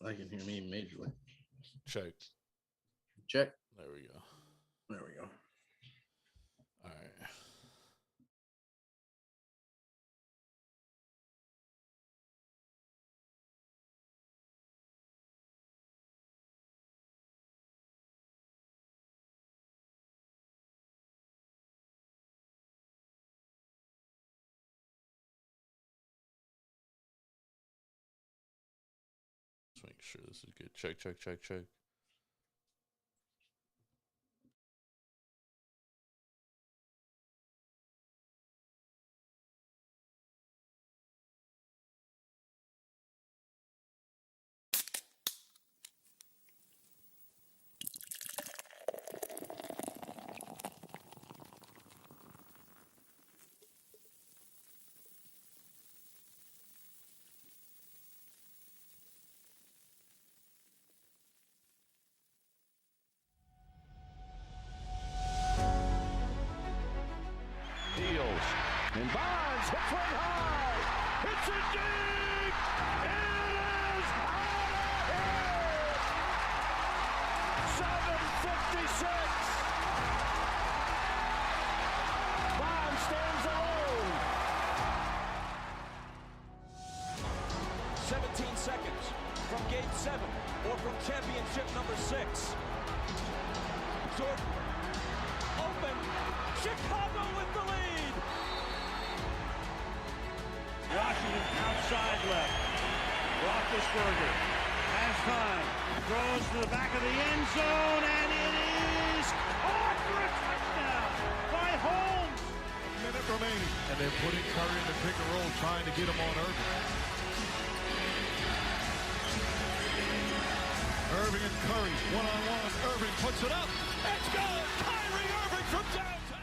I can hear me majorly. Check. Check. There we go. There we go. All right. Let's make sure this is good. Check, check, check, check. Deals. And Bonds hits one high. It's a dig. It is out of here. 7:56. Bonds stands alone. 17 seconds from Game 7 or from championship number 6. Jordan open. Chicago with the lead. Washington outside left. Roethlisberger has time. Throws to the back of the end zone, and it is caught for a touchdown by Holmes. Minute remaining, and they're putting Curry in the pick and roll, trying to get him on Irving. Irving and Curry, one-on-one. Irving puts it up. Let's go! Kyrie Irving from downtown.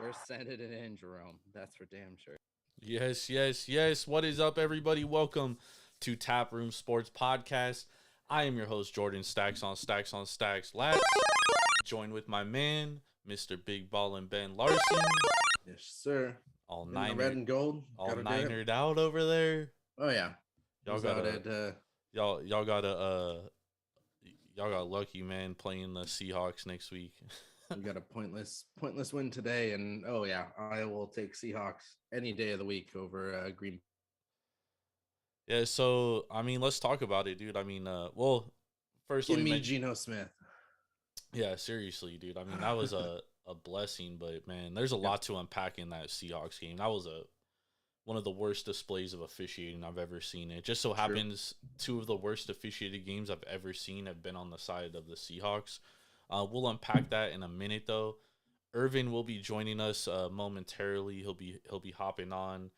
We're sending it in, Jerome. That's for damn sure. Yes, yes, yes. What is up, everybody? Welcome to Tap Room Sports Podcast. I am your host, Jordan Stacks on Stacks on Stacks. Lads, joined with my man, Mr. Big Ball and Ben Larson. Yes, sir. All In the nine, red and gold. all Gotta do it. ninered out over there. Oh yeah. Y'all Was got out a, at, y'all got a, y'all got lucky, man, playing the Seahawks next week. we got a pointless win today, and oh yeah, I will take Seahawks any day of the week over Green. Yeah, so I mean, let's talk about it, dude. I mean, well, first Give let me me mention, Geno Smith. yeah, seriously, dude. I mean, that was a blessing, but man, there's a lot to unpack in that Seahawks game. That was one of the worst displays of officiating I've ever seen. It just so happens two of the worst officiated games I've ever seen have been on the side of the Seahawks. We'll unpack that in a minute, though. Irvin will be joining us momentarily. He'll be hopping on.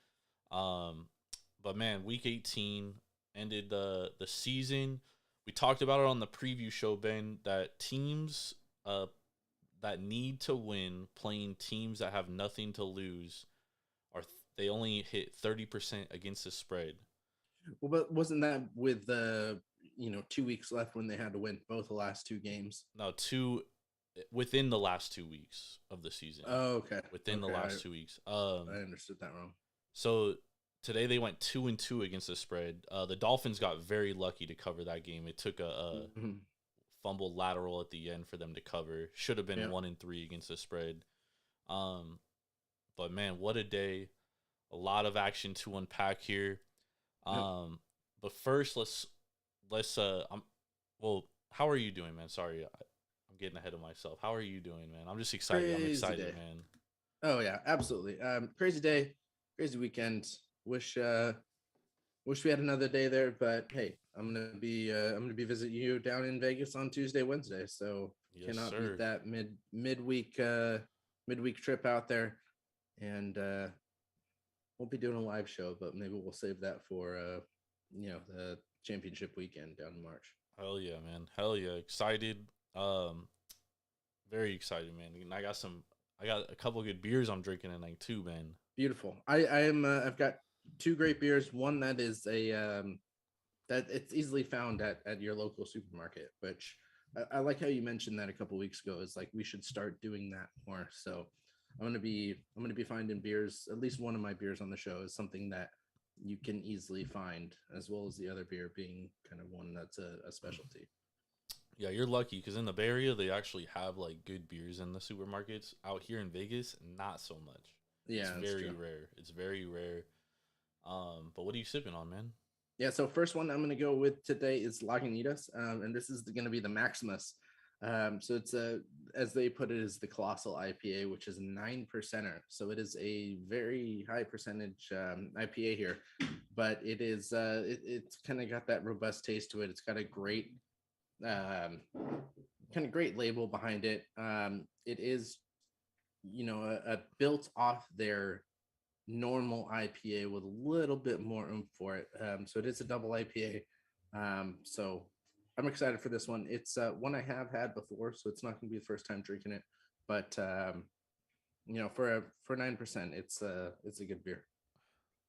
But man, Week 18 ended the season. We talked about it on the preview show, Ben, that teams that need to win, playing teams that have nothing to lose, they only hit 30% against the spread. Well, but wasn't that with the 2 weeks left when they had to win both the last two games? No, within the last 2 weeks of the season. Oh, okay. Within the last 2 weeks. I understood that wrong. So today they went 2-2 against the spread. The Dolphins got very lucky to cover that game. It took a fumble lateral at the end for them to cover. Should have been 1-3 against the spread. But man, what a day! A lot of action to unpack here. But first, let's how are you doing, man? Sorry, I'm getting ahead of myself. How are you doing, man? I'm just excited. I'm excited, day. Man. Oh yeah, absolutely. Crazy day, crazy weekend. Wish we had another day there, but hey, I'm gonna be visiting you down in Vegas on Tuesday, Wednesday. So cannot beat that midweek trip out there, and won't be doing a live show, but maybe we'll save that for the championship weekend down in March. Hell yeah, man! Hell yeah! Excited, very excited, man. And I got a couple of good beers I'm drinking tonight too, man. Beautiful. I've got two great beers. One that is that it's easily found at your local supermarket, which I like how you mentioned that a couple weeks ago. Is like we should start doing that more. So I'm gonna be finding beers. At least one of my beers on the show is something that you can easily find, as well as the other beer being kind of one that's a specialty. Yeah, you're lucky because in the Bay Area they actually have like good beers in the supermarkets. Out here in Vegas, not so much. Yeah, It's that's very true. rare. It's very rare. But what are you sipping on, man? Yeah, so first one I'm going to go with today is Lagunitas, and this is going to be the Maximus. So it's as they put it, is the Colossal IPA, which is 9%er. So it is a very high percentage IPA here, but it is it's kind of got that robust taste to it. It's got a great kind of great label behind it. It is, a built off their normal IPA with a little bit more oomph for it. So it is a double IPA. So I'm excited for this one. It's one I have had before, so it's not going to be the first time drinking it. But for 9%, it's a good beer.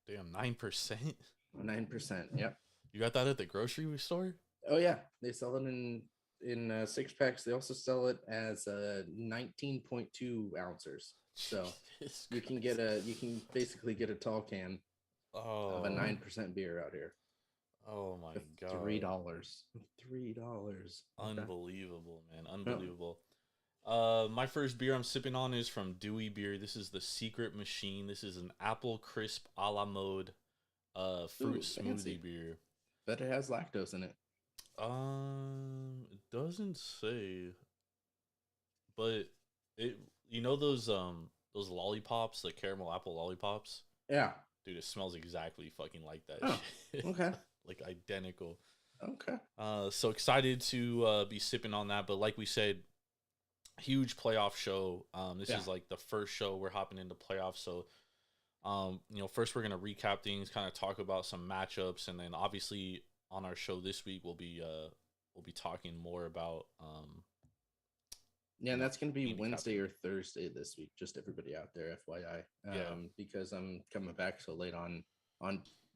Damn, 9%. 9%. Yep. You got that at the grocery store? Oh yeah, they sell it in 6 packs. They also sell it as 19.2 ounces. So you can basically get a tall can of a 9% beer out here. Oh my God. $3. Unbelievable, man. Unbelievable. My first beer I'm sipping on is from Dewey Beer. This is the Secret Machine. This is an apple crisp a la mode fruit smoothie fancy beer. But it has lactose in it. It doesn't say, but it those lollipops, the caramel apple lollipops. Yeah, dude, it smells exactly fucking like that. Oh, shit. okay. Like identical. Okay. So excited to be sipping on that. But like we said, huge playoff show. This is like the first show we're hopping into playoffs. So, first we're gonna recap things, kind of talk about some matchups, and then obviously on our show this week we'll be talking more about and that's gonna be Wednesday captain. or Thursday this week. Just everybody out there, FYI. Yeah. Because I'm coming back so late on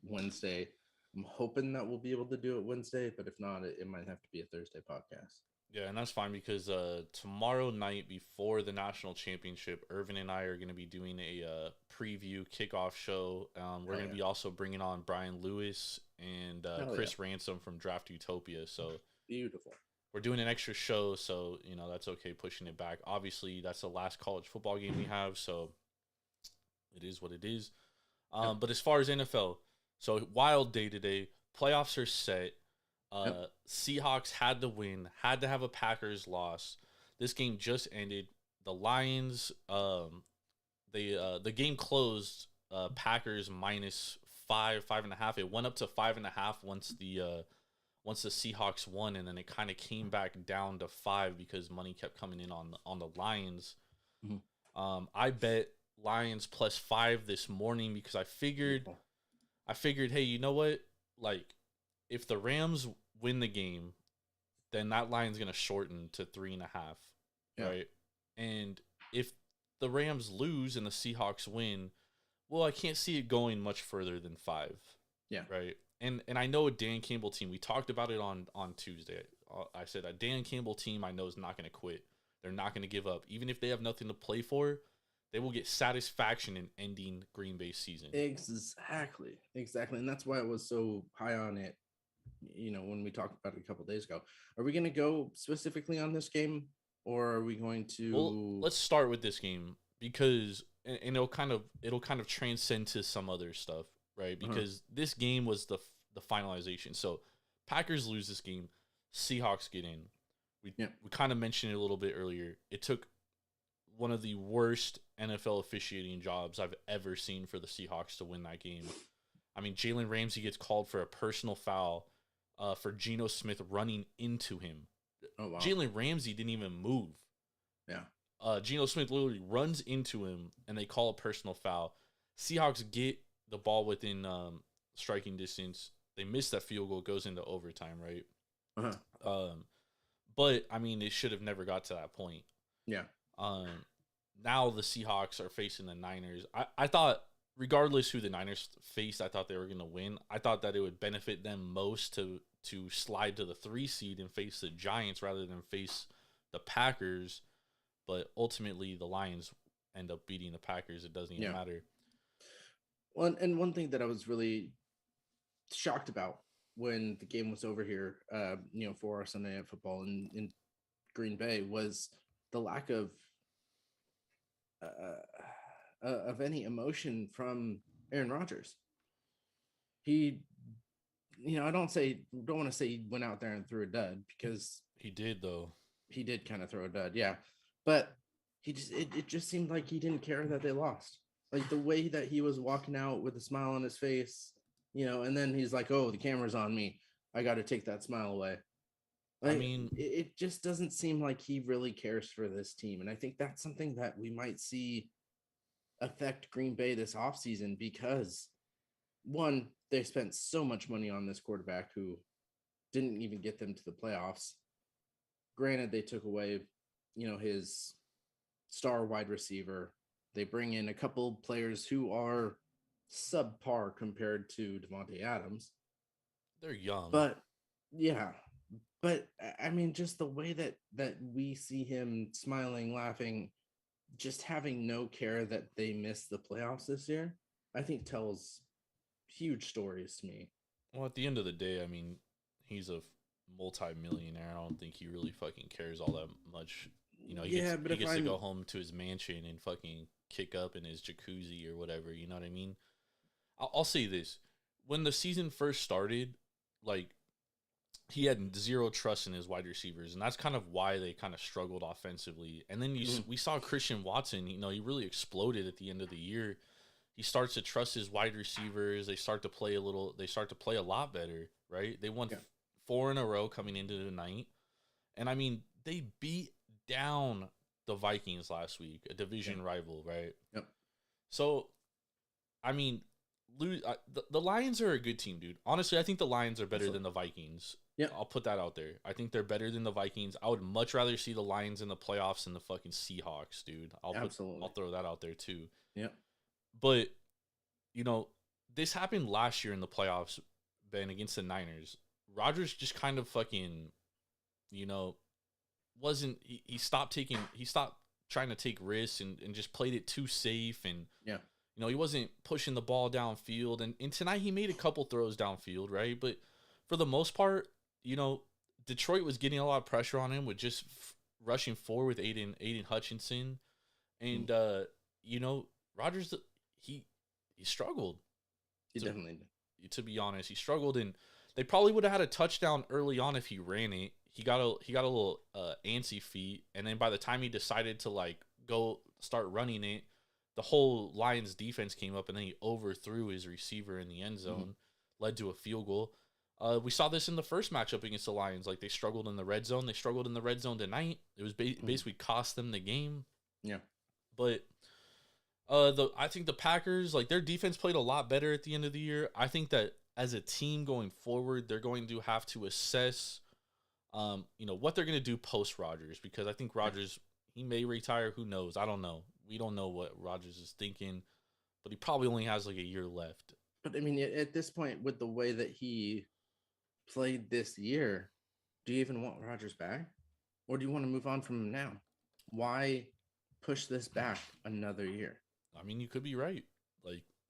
Wednesday. I'm hoping that we'll be able to do it Wednesday, but if not, it might have to be a Thursday podcast. Yeah, and that's fine because tomorrow night before the national championship, Irvin and I are going to be doing a preview kickoff show. We're going to be also bringing on Brian Lewis and Chris Ransom from Draft Utopia. So beautiful. We're doing an extra show, so that's okay pushing it back. Obviously, that's the last college football game we have, so it is what it is. But as far as NFL, so wild day today. Playoffs are set. Seahawks had to win, had to have a Packers loss. This game just ended. The Lions, the game closed. Packers minus 5.5. It went up to 5.5 once the Seahawks won, and then it kind of came back down to 5 because money kept coming in on the Lions. Mm-hmm. I bet Lions plus 5 this morning because I figured, hey, you know what? Like, if the Rams win the game, then that line's gonna shorten to 3.5, right? And if the Rams lose and the Seahawks win, well, I can't see it going much further than 5. Yeah. Right. And I know a Dan Campbell team. We talked about it on Tuesday. I said a Dan Campbell team I know is not going to quit. They're not going to give up. Even if they have nothing to play for, they will get satisfaction in ending Green Bay's season. Exactly. And that's why I was so high on it, when we talked about it a couple of days ago. Are we going to go specifically on this game, or are we going to... Well, let's start with this game because and it'll kind of transcend to some other stuff. Right, because this game was the finalization. So Packers lose this game, Seahawks get in. We kind of mentioned it a little bit earlier. It took one of the worst NFL officiating jobs I've ever seen for the Seahawks to win that game. I mean, Jalen Ramsey gets called for a personal foul for Geno Smith running into him. Oh wow! Jalen Ramsey didn't even move. Yeah. Geno Smith literally runs into him, and they call a personal foul. Seahawks get the ball within striking distance. They miss that field goal, goes into overtime, right? But I mean, it should have never got to that point. Yeah. Now the Seahawks are facing the Niners. I thought, regardless who the Niners faced, I thought they were going to win. I thought that it would benefit them most to slide to the 3 seed and face the Giants rather than face the Packers. But ultimately, the Lions end up beating the Packers. It doesn't even matter. Well, and one thing that I was really shocked about when the game was over here, for our Sunday Night Football in Green Bay was the lack of any emotion from Aaron Rodgers. He, I don't want to say he went out there and threw a dud, because He did though. he did kind of throw a dud, yeah. But it just seemed like he didn't care that they lost. Like the way that he was walking out with a smile on his face, and then he's like, "Oh, the camera's on me. I got to take that smile away." Like, it just doesn't seem like he really cares for this team. And I think that's something that we might see affect Green Bay this offseason, because one, they spent so much money on this quarterback who didn't even get them to the playoffs. Granted, they took away, his star wide receiver. They bring in a couple players who are subpar compared to Devontae Adams. They're young. But yeah, but I mean, just the way that we see him smiling, laughing, just having no care that they missed the playoffs this year, I think tells huge stories to me. Well, at the end of the day, I mean, he's a multi-millionaire. I don't think he really fucking cares all that much. He gets to go home to his mansion and fucking kick up in his jacuzzi or whatever. You know what I mean? I'll say this. When the season first started, like, he had zero trust in his wide receivers, and that's kind of why they kind of struggled offensively. And then we saw Christian Watson, he really exploded at the end of the year. He starts to trust his wide receivers. They start to play a lot better, right? They won 4 in a row coming into the night. And I mean, they beat down the Vikings last week, a division rival, right? Yep. So, I mean, the Lions are a good team, dude. Honestly, I think the Lions are better than the Vikings. Yeah, I'll put that out there. I think they're better than the Vikings. I would much rather see the Lions in the playoffs than the fucking Seahawks, dude. Absolutely. I'll throw that out there too. Yeah. But, this happened last year in the playoffs, Ben, against the Niners. Rodgers just kind of fucking, he stopped trying to take risks and just played it too safe. And, he wasn't pushing the ball downfield. And tonight he made a couple throws downfield, right? But for the most part, Detroit was getting a lot of pressure on him with just rushing forward with Aiden Hutchinson. And, Rodgers, he struggled. He definitely did. To be honest, he struggled, and they probably would have had a touchdown early on if he ran it. He got a little antsy feet, and then by the time he decided to go start running it, the whole Lions defense came up, and then he overthrew his receiver in the end zone, led to a field goal. We saw this in the first matchup against the Lions. Like, they struggled in the red zone. They struggled in the red zone tonight. It was basically cost them the game. Yeah, but. I think the Packers, their defense played a lot better at the end of the year. I think that as a team going forward, they're going to have to assess, what they're going to do post Rodgers, because I think Rodgers, he may retire. Who knows? I don't know. We don't know what Rodgers is thinking, but he probably only has a year left. But I mean, at this point, with the way that he played this year, do you even want Rodgers back, or do you want to move on from him now? Why push this back another year? I mean, you could be right.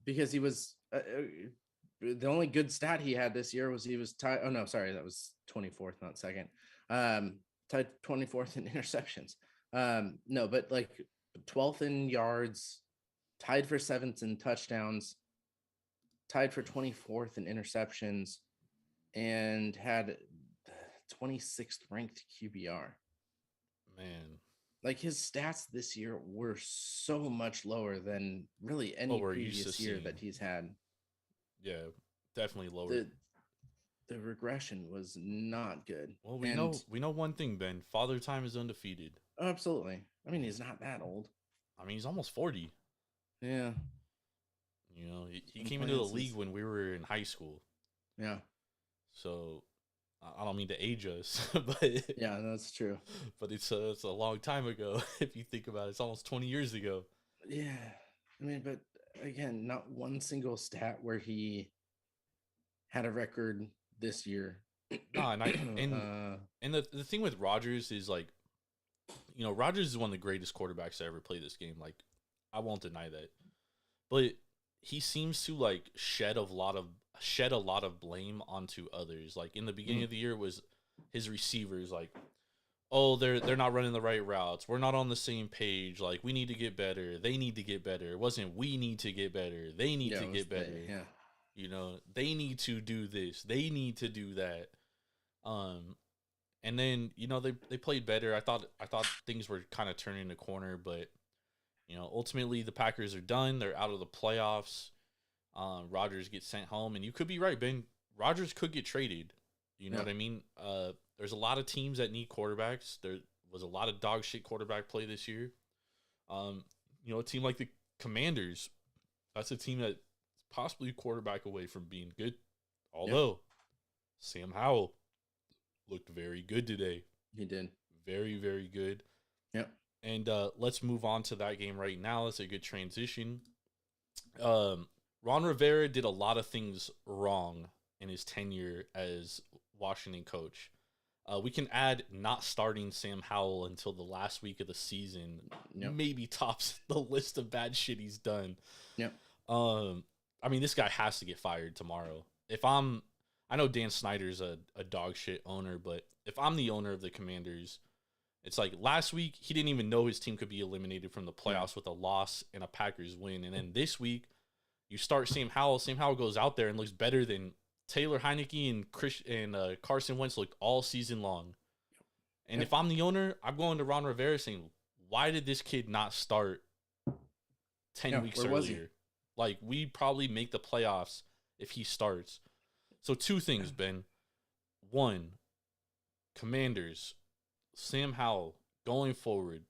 Because he was the only good stat he had this year was he was tied. Oh no, sorry, that was 24th, not second. Tied 24th in interceptions. No, but 12th in yards, tied for 7th in touchdowns, tied for 24th in interceptions, and had 26th ranked QBR. Man. His stats this year were so much lower than really any previous year that he's had. Yeah, definitely lower. The regression was not good. Well, we know one thing, Ben. Father Time is undefeated. Absolutely. I mean, he's not that old. I mean, he's almost 40. Yeah. He came into the league when we were in high school. Yeah. So I don't mean to age us, but yeah, that's true. But it's a long time ago. If you think about it, it's almost 20 years ago. Yeah, I mean, but again, not one single stat where he had a record this year. No, and the thing with Rodgers is Rodgers is one of the greatest quarterbacks to ever play this game. I won't deny that, but he seems to shed a lot of shed a lot of blame onto others. Like in the beginning of the year, it was his receivers. Like, oh, they're not running the right routes. We're not on the same page. Like, we need to get better. They need to get better. It wasn't we need to get better. They need to get better. You know, they need to do this. They need to do that. And then, you know, they played better. I thought things were kind of turning the corner, but you know, ultimately the Packers are done. They're out of the playoffs. Rodgers gets sent home, and you could be right, Ben. Rodgers could get traded. You know what I mean? There's a lot of teams that need quarterbacks. There was a lot of dog shit quarterback play this year. You know, a team like the Commanders, that's a team that's possibly a quarterback away from being good. Although Sam Howell looked very good today. He did. Very, very good. Yep. And let's move on to that game right now. That's a good transition. Ron Rivera did a lot of things wrong in his tenure as Washington coach. We can add not starting Sam Howell until the last week of the season. Maybe tops the list of bad shit he's done. Yep. I mean, this guy has to get fired tomorrow. I know Dan Snyder's a dog shit owner, but if I'm the owner of the Commanders, it's like last week he didn't even know his team could be eliminated from the playoffs with a loss and a Packers win. And then this week you start Sam Howell. Sam Howell goes out there and looks better than Taylor Heineke and Carson Wentz looked all season long. And if I'm the owner, I'm going to Ron Rivera saying, why did this kid not start 10 weeks earlier? Like, we probably make the playoffs if he starts. So 2 things, Ben. 1, Commanders, Sam Howell, going forward,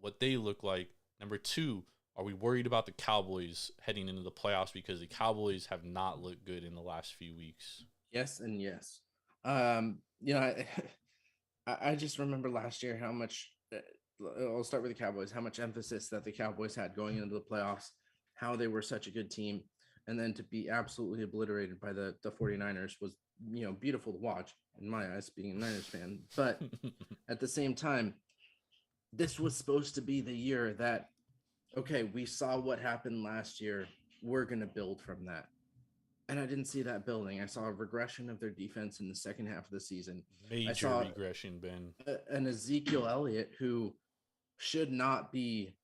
what they look like. Number 2, are we worried about the Cowboys heading into the playoffs because the Cowboys have not looked good in the last few weeks? Yes and yes. You know, I just remember last year how much, I'll start with the Cowboys, how much emphasis that the Cowboys had going into the playoffs, how they were such a good team. And then to be absolutely obliterated by the 49ers was, you know, beautiful to watch in my eyes, being a Niners fan. But at the same time, this was supposed to be the year that, okay, we saw what happened last year. We're going to build from that. And I didn't see that building. I saw a regression of their defense in the second half of the season. Major regression, Ben. An Ezekiel Elliott who should not be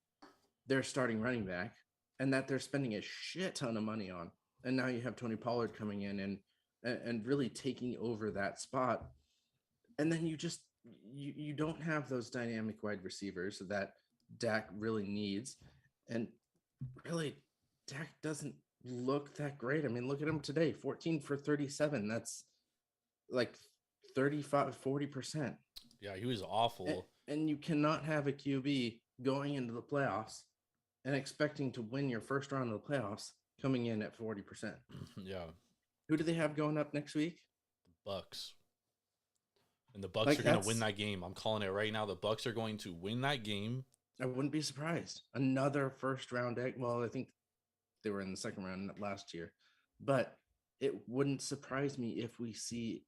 their starting running back, and that they're spending a shit ton of money on. And now you have Tony Pollard coming in and really taking over that spot. And then you don't have those dynamic wide receivers that Dak really needs. And really, Dak doesn't look that great. I mean, look at him today, 14 for 37. That's like 35-40%. Yeah, he was awful. And you cannot have a QB going into the playoffs and expecting to win your first round of the playoffs coming in at 40%. Yeah. Who do they have going up next week? The Bucks. And the Bucks are going to win that game. I'm calling it right now. The Bucks are going to win that game. I wouldn't be surprised. Another first round egg. Well, I think they were in the second round last year, but it wouldn't surprise me if we see,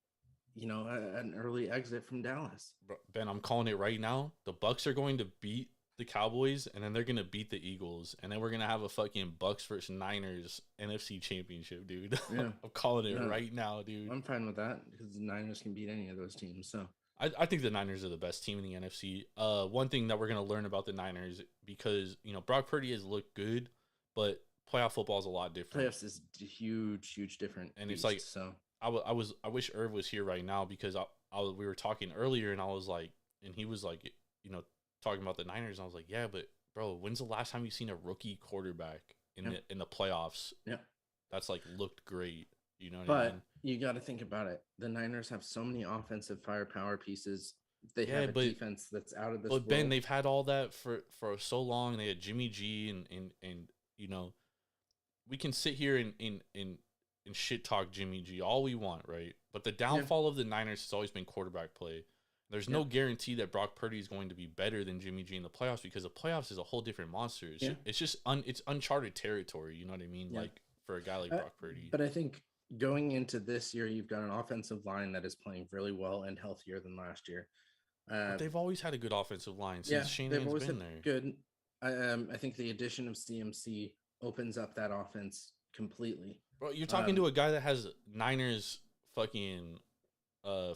you know, an early exit from Dallas. Ben, I'm calling it right now. The Bucks are going to beat the Cowboys, and then they're going to beat the Eagles, and then we're going to have a fucking Bucks versus Niners NFC championship, dude. Yeah. I'm calling it right now, dude. I'm fine with that because the Niners can beat any of those teams. So I think the Niners are the best team in the NFC. One thing that we're going to learn about the Niners, because, you know, Brock Purdy has looked good, but playoff football is a lot different. Playoffs is huge different. And it's like, so I wish Irv was here right now, because we were talking earlier, and I was like, and he was like, you know, talking about the Niners, and I was like, yeah, but bro, when's the last time you seen a rookie quarterback in the playoffs? Yeah, that's like looked great. You know what I mean? But you got to think about it. The Niners have so many offensive firepower pieces. They have a defense that's out of this world. But Ben, they've had all that for so long. They had Jimmy G, and you know, we can sit here and shit talk Jimmy G all we want, right? But the downfall of the Niners has always been quarterback play. There's no guarantee that Brock Purdy is going to be better than Jimmy G in the playoffs, because the playoffs is a whole different monster. It's just it's uncharted territory. You know what I mean? Like for a guy like Brock Purdy. But I think going into this year, you've got an offensive line that is playing really well and healthier than last year. But they've always had a good offensive line since Shanahan's been there. Good. I think the addition of CMC opens up that offense completely. Bro, you're talking to a guy that has Niners fucking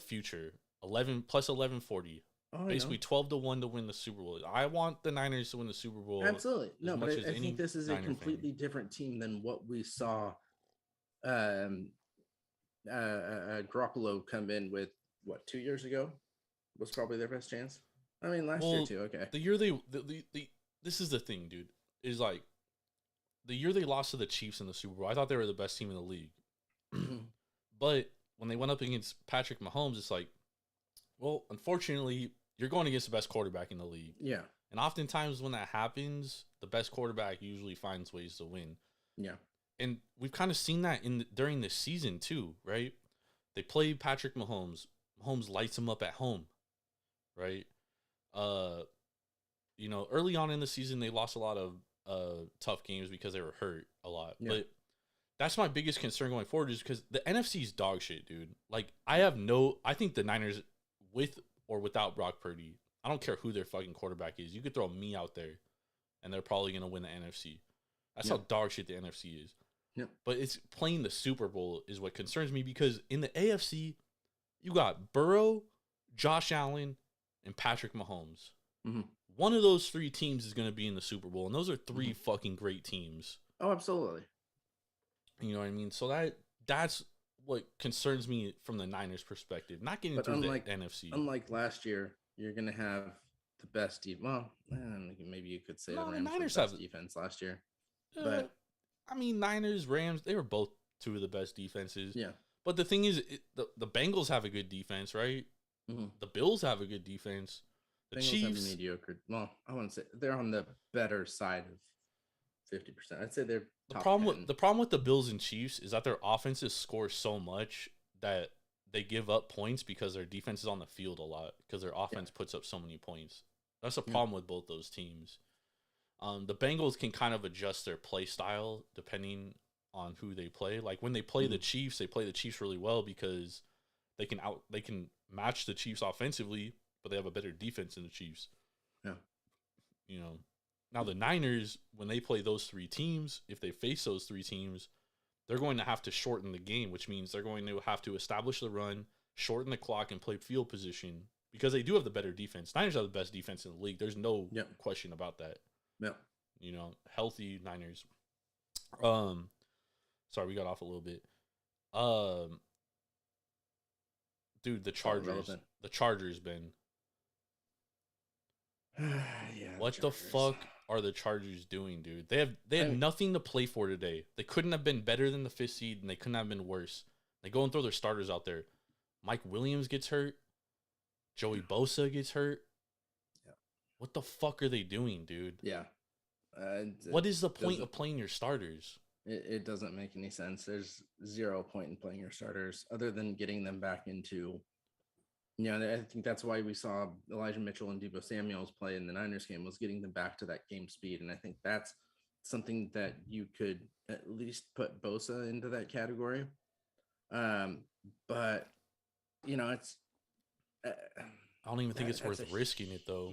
future 11 plus 1140. Oh, Basically 12-1 to win the Super Bowl. I want the Niners to win the Super Bowl. Absolutely. No, but much as I any think this is a Niner completely fan. different team than what we saw Garoppolo come in with, what, 2 years ago was probably their best chance. I mean, last year too. Okay. The year this is the thing, dude, is like the year they lost to the Chiefs in the Super Bowl. I thought they were the best team in the league. But when they went up against Patrick Mahomes, it's like, well, unfortunately, you're going against the best quarterback in the league. Yeah. And oftentimes when that happens, the best quarterback usually finds ways to win. Yeah. And we've kind of seen that during this season too, right? They play Patrick Mahomes. Mahomes lights him up at home, right? Early on in the season, they lost a lot of tough games because they were hurt a lot. Yeah. But that's my biggest concern going forward is because the NFC's dog shit, dude. Like, I think the Niners, with or without Brock Purdy, I don't care who their fucking quarterback is. You could throw me out there, and they're probably going to win the NFC. That's how dog shit the NFC is. Yeah. But it's playing the Super Bowl is what concerns me because in the AFC, you got Burrow, Josh Allen, and Patrick Mahomes. Mm-hmm. One of those three teams is going to be in the Super Bowl, and those are three fucking great teams. Oh, absolutely. You know what I mean? So that's what concerns me from the Niners' perspective. Not getting through the NFC. Unlike last year, you're going to have the best defense. Well, maybe you could say the Niners have the best defense last year. But I mean, Niners, Rams, they were both two of the best defenses. Yeah. But the thing is, the Bengals have a good defense, right? Mm-hmm. The Bills have a good defense. The Bengals Chiefs have mediocre. Well, I wouldn't say they're on the better side of 50%. I'd say they're the problem with the Bills and Chiefs is that their offenses score so much that they give up points because their defense is on the field a lot because their offense puts up so many points. That's a problem with both those teams. The Bengals can kind of adjust their play style depending on who they play. Like when they play the Chiefs, they play the Chiefs really well because they can match the Chiefs offensively, but they have a better defense than the Chiefs. Yeah. Now the Niners, when they play those three teams, if they face those three teams, they're going to have to shorten the game, which means they're going to have to establish the run, shorten the clock, and play field position because they do have the better defense. Niners have the best defense in the league. There's no question about that. Yeah. Healthy Niners. Sorry, we got off a little bit. Dude, the Chargers, Ben. What the fuck are the Chargers doing, dude? They have nothing to play for today. They couldn't have been better than the 5th seed, and they couldn't have been worse. They go and throw their starters out there. Mike Williams gets hurt. Joey Bosa gets hurt. Yeah. What the fuck are they doing, dude? Yeah. What is the point of playing your starters? It doesn't make any sense. There's 0 point in playing your starters other than getting them back into, I think that's why we saw Elijah Mitchell and Deebo Samuels play in the Niners game, was getting them back to that game speed. And I think that's something that you could at least put Bosa into that category. But, it's... I don't even think it's worth risking it, though.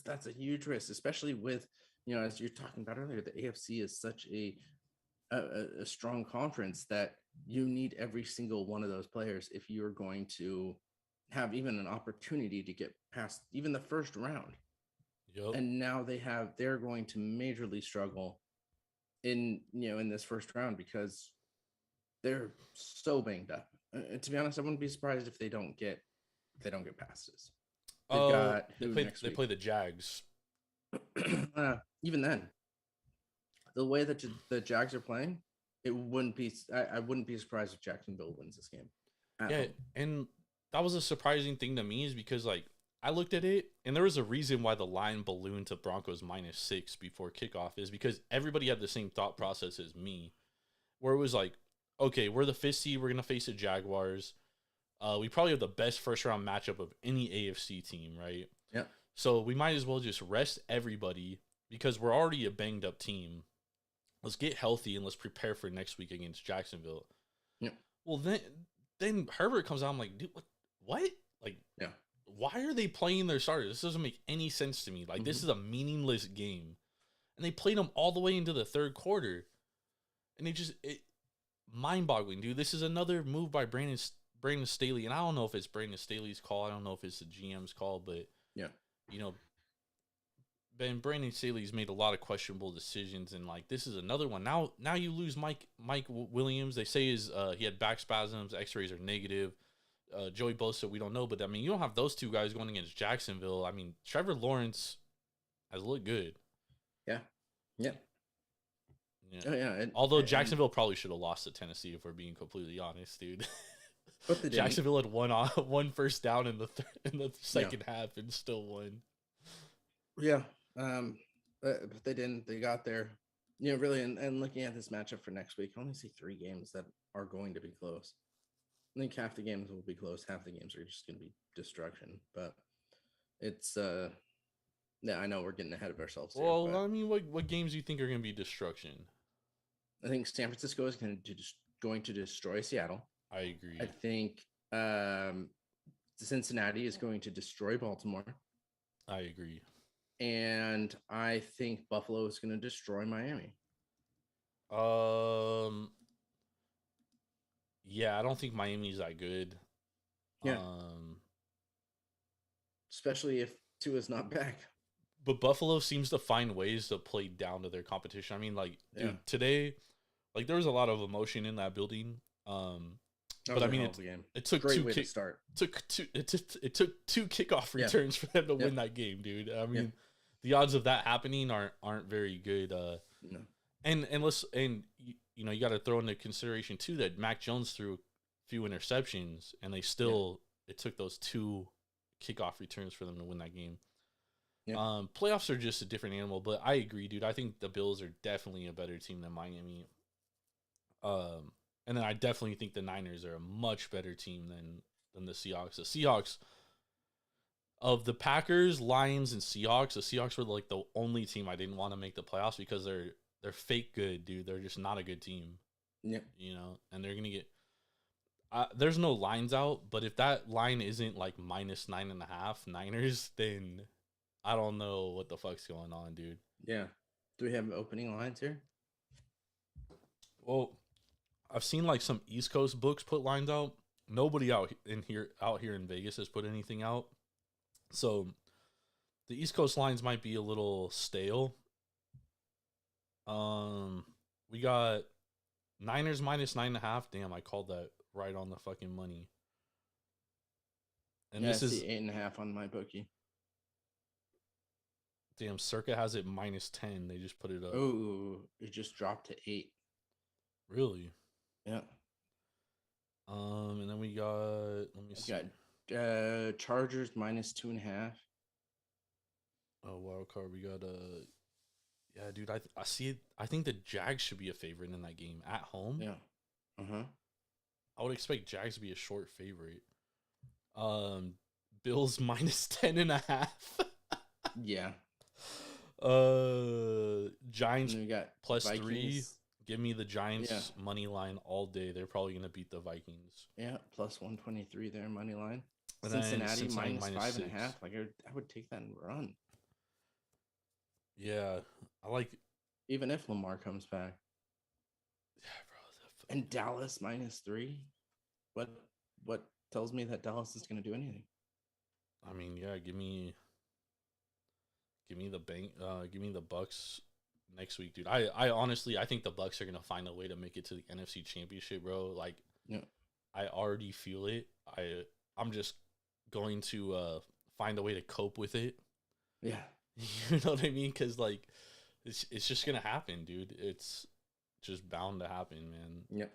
That's a huge risk, especially with, as you're talking about earlier, the AFC is such a strong conference that you need every single one of those players if you're going to have even an opportunity to get past even the first round. Yep. And now they're going to majorly struggle in this first round because they're so banged up. To be honest, I wouldn't be surprised if they don't get past this. They play the Jags. Even then, the way that the Jags are playing, I wouldn't be surprised if Jacksonville wins this game. And that was a surprising thing to me is because I looked at it and there was a reason why the line ballooned to Broncos -6 before kickoff is because everybody had the same thought process as me, where it was like, okay, we're the 5th seed, we're gonna face the Jaguars. We probably have the best first round matchup of any AFC team, right? Yeah. So we might as well just rest everybody because we're already a banged up team. Let's get healthy and let's prepare for next week against Jacksonville. Yeah. Well, then Herbert comes out. I'm like, dude, what? Why are they playing their starters? This doesn't make any sense to me. This is a meaningless game. And they played them all the way into the 3rd quarter. and it mind-boggling, dude. This is another move by Brandon Staley, and I don't know if it's Brandon Staley's call. I don't know if it's the GM's call, but yeah, you know, Brandon Staley's made a lot of questionable decisions, and like this is another one. Now you lose Mike Williams. They say he had back spasms. X-rays are negative. Joey Bosa, we don't know, but I mean, you don't have those two guys going against Jacksonville. I mean, Trevor Lawrence has looked good. Yeah. Oh, yeah. Although Jacksonville probably should have lost to Tennessee, if we're being completely honest, dude. But they didn't. Jacksonville had one first down in the second half and still won. Yeah. But they didn't. They got there. Really, and looking at this matchup for next week, I only see 3 games that are going to be close. I think half the games will be close. Half the games are just going to be destruction. But it's yeah, I know we're getting ahead of ourselves here. Well, I mean, what games do you think are going to be destruction? I think San Francisco is going to destroy Seattle. I agree. I think Cincinnati is going to destroy Baltimore. I agree. And I think Buffalo is going to destroy Miami. Yeah, I don't think Miami's that good. Yeah. Especially if Tua's not back. But Buffalo seems to find ways to play down to their competition. I mean, like, dude, today, like, there was a lot of emotion in that building. But I mean, it took Great two way to start. It took 2 kickoff returns for them to win that game, dude. I mean, the odds of that happening aren't very good. No. And you got to throw into consideration too that Mac Jones threw a few interceptions, and they still it took those 2 kickoff returns for them to win that game. Yeah. Playoffs are just a different animal, but I agree, dude. I think the Bills are definitely a better team than Miami. And then I definitely think the Niners are a much better team than the Seahawks. The Seahawks, of the Packers, Lions, and Seahawks, the Seahawks were like the only team I didn't want to make the playoffs because they're fake good, dude. They're just not a good team. Yeah. And they're gonna get. There's no lines out, but if that line isn't like -9.5 Niners, then I don't know what the fuck's going on, dude. Yeah. Do we have opening lines here? Well, I've seen like some East Coast books put lines out. Nobody out here in Vegas has put anything out. So the East Coast lines might be a little stale. We got Niners -9.5. Damn, I called that right on the fucking money. And this is 8.5 on my bookie. Damn, Circa has it -10. They just put it up. Oh, it just dropped to 8. Really? Yeah. And then we got. Let me see. Got Chargers -2.5. Oh, wild card. We got yeah, dude. I see it. I think the Jags should be a favorite in that game at home. Yeah. I would expect Jags to be a short favorite. Bills -10.5. Yeah. Giants we got +3. Vikings. Give me the Giants money line all day. They're probably gonna beat the Vikings. Yeah, +123 there money line. And Cincinnati Cincinnati -5.5. Like I would take that and run. Yeah, I like. Even if Lamar comes back. Yeah, bro. And Dallas -3. What tells me that Dallas is going to do anything? I mean, yeah, give me the bank. Give me the Bucks next week, dude. I honestly, I think the Bucks are gonna find a way to make it to the NFC Championship, bro. Like, I already feel it. I'm just going to find a way to cope with it. Yeah, you know what I mean? Because like, it's just gonna happen, dude. It's just bound to happen, man. Yep.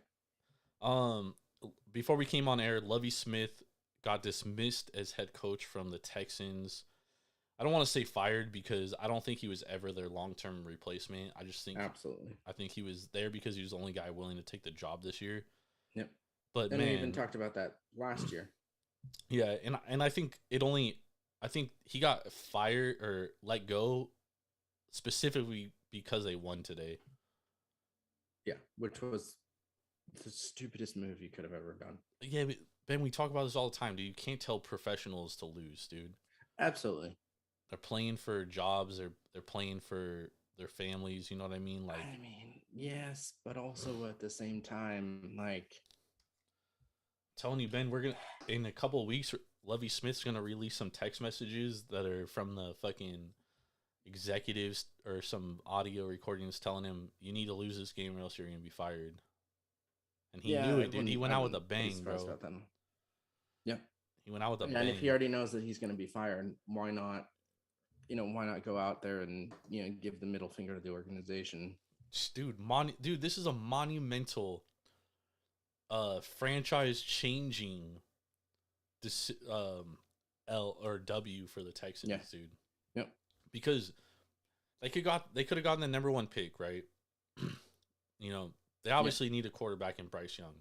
Before we came on air, Lovie Smith got dismissed as head coach from the Texans. I don't want to say fired because I don't think he was ever their long-term replacement. I just think absolutely. I think he was there because he was the only guy willing to take the job this year. Yep. But and we even talked about that last year. Yeah, and I think he got fired or let go specifically because they won today. Yeah, which was the stupidest move you could have ever done. Yeah, but Ben, we talk about this all the time, dude. You can't tell professionals to lose, dude. Absolutely. They're playing for jobs. They're playing for their families. You know what I mean? Like, I mean, yes, but also at the same time, like, telling you, Ben, we're gonna in a couple of weeks. Lovie Smith's gonna release some text messages that are from the fucking executives or some audio recordings telling him you need to lose this game or else you're gonna be fired. And he knew it, dude. He went out with a bang, bro. Yeah, he went out with a bang. And if he already knows that he's going to be fired, why not? Why not go out there and give the middle finger to the organization? Dude, this is a monumental, franchise changing, L or W for the Texans, dude. Yep. Because they could have gotten the number 1 pick, right? They obviously need a quarterback in Bryce Young.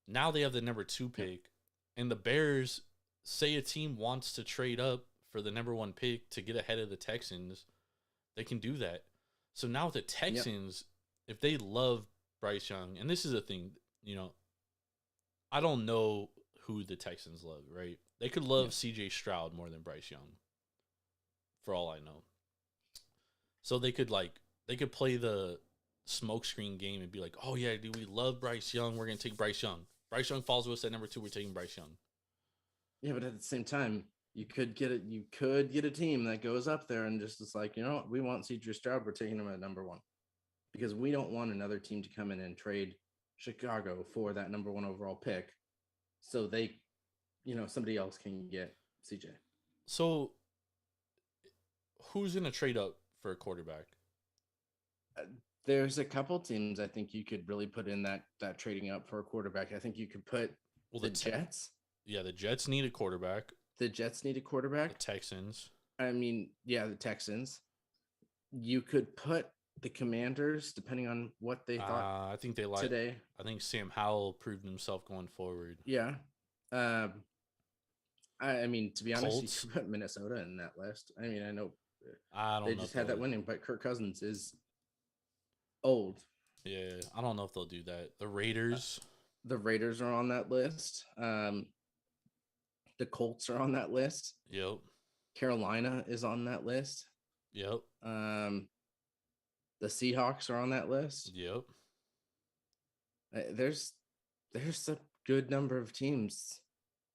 Now they have the number 2 pick, and the Bears, say a team wants to trade up for the number 1 pick to get ahead of the Texans, they can do that. So now the Texans, if they love Bryce Young, and this is the thing, I don't know who the Texans love, right? They could love CJ Stroud more than Bryce Young, for all I know. So they could play the smokescreen game and be like, oh yeah, dude, we love Bryce Young. We're going to take Bryce Young. Bryce Young falls to us at number 2. We're taking Bryce Young. Yeah, but at the same time, you could get a team that goes up there and just is like, what, we want CJ Stroud. We're taking him at number 1 because we don't want another team to come in and trade Chicago for that number 1 overall pick. So they, somebody else can get CJ. So who's going to trade up for a quarterback? There's a couple teams I think you could really put in that trading up for a quarterback. I think you could put the Jets. Yeah, the Jets need a quarterback. The Jets need a quarterback. The Texans. The Texans. You could put the Commanders, depending on what they thought. I think they like today. I think Sam Howell proved himself going forward. Yeah. To be honest, Colts. you could put Minnesota in that list. I know they just had that winning, but Kirk Cousins is old. Yeah, I don't know if they'll do that. The Raiders. The Raiders are on that list. The Colts are on that list. Yep. Carolina is on that list. Yep. The Seahawks are on that list. Yep. There's a good number of teams.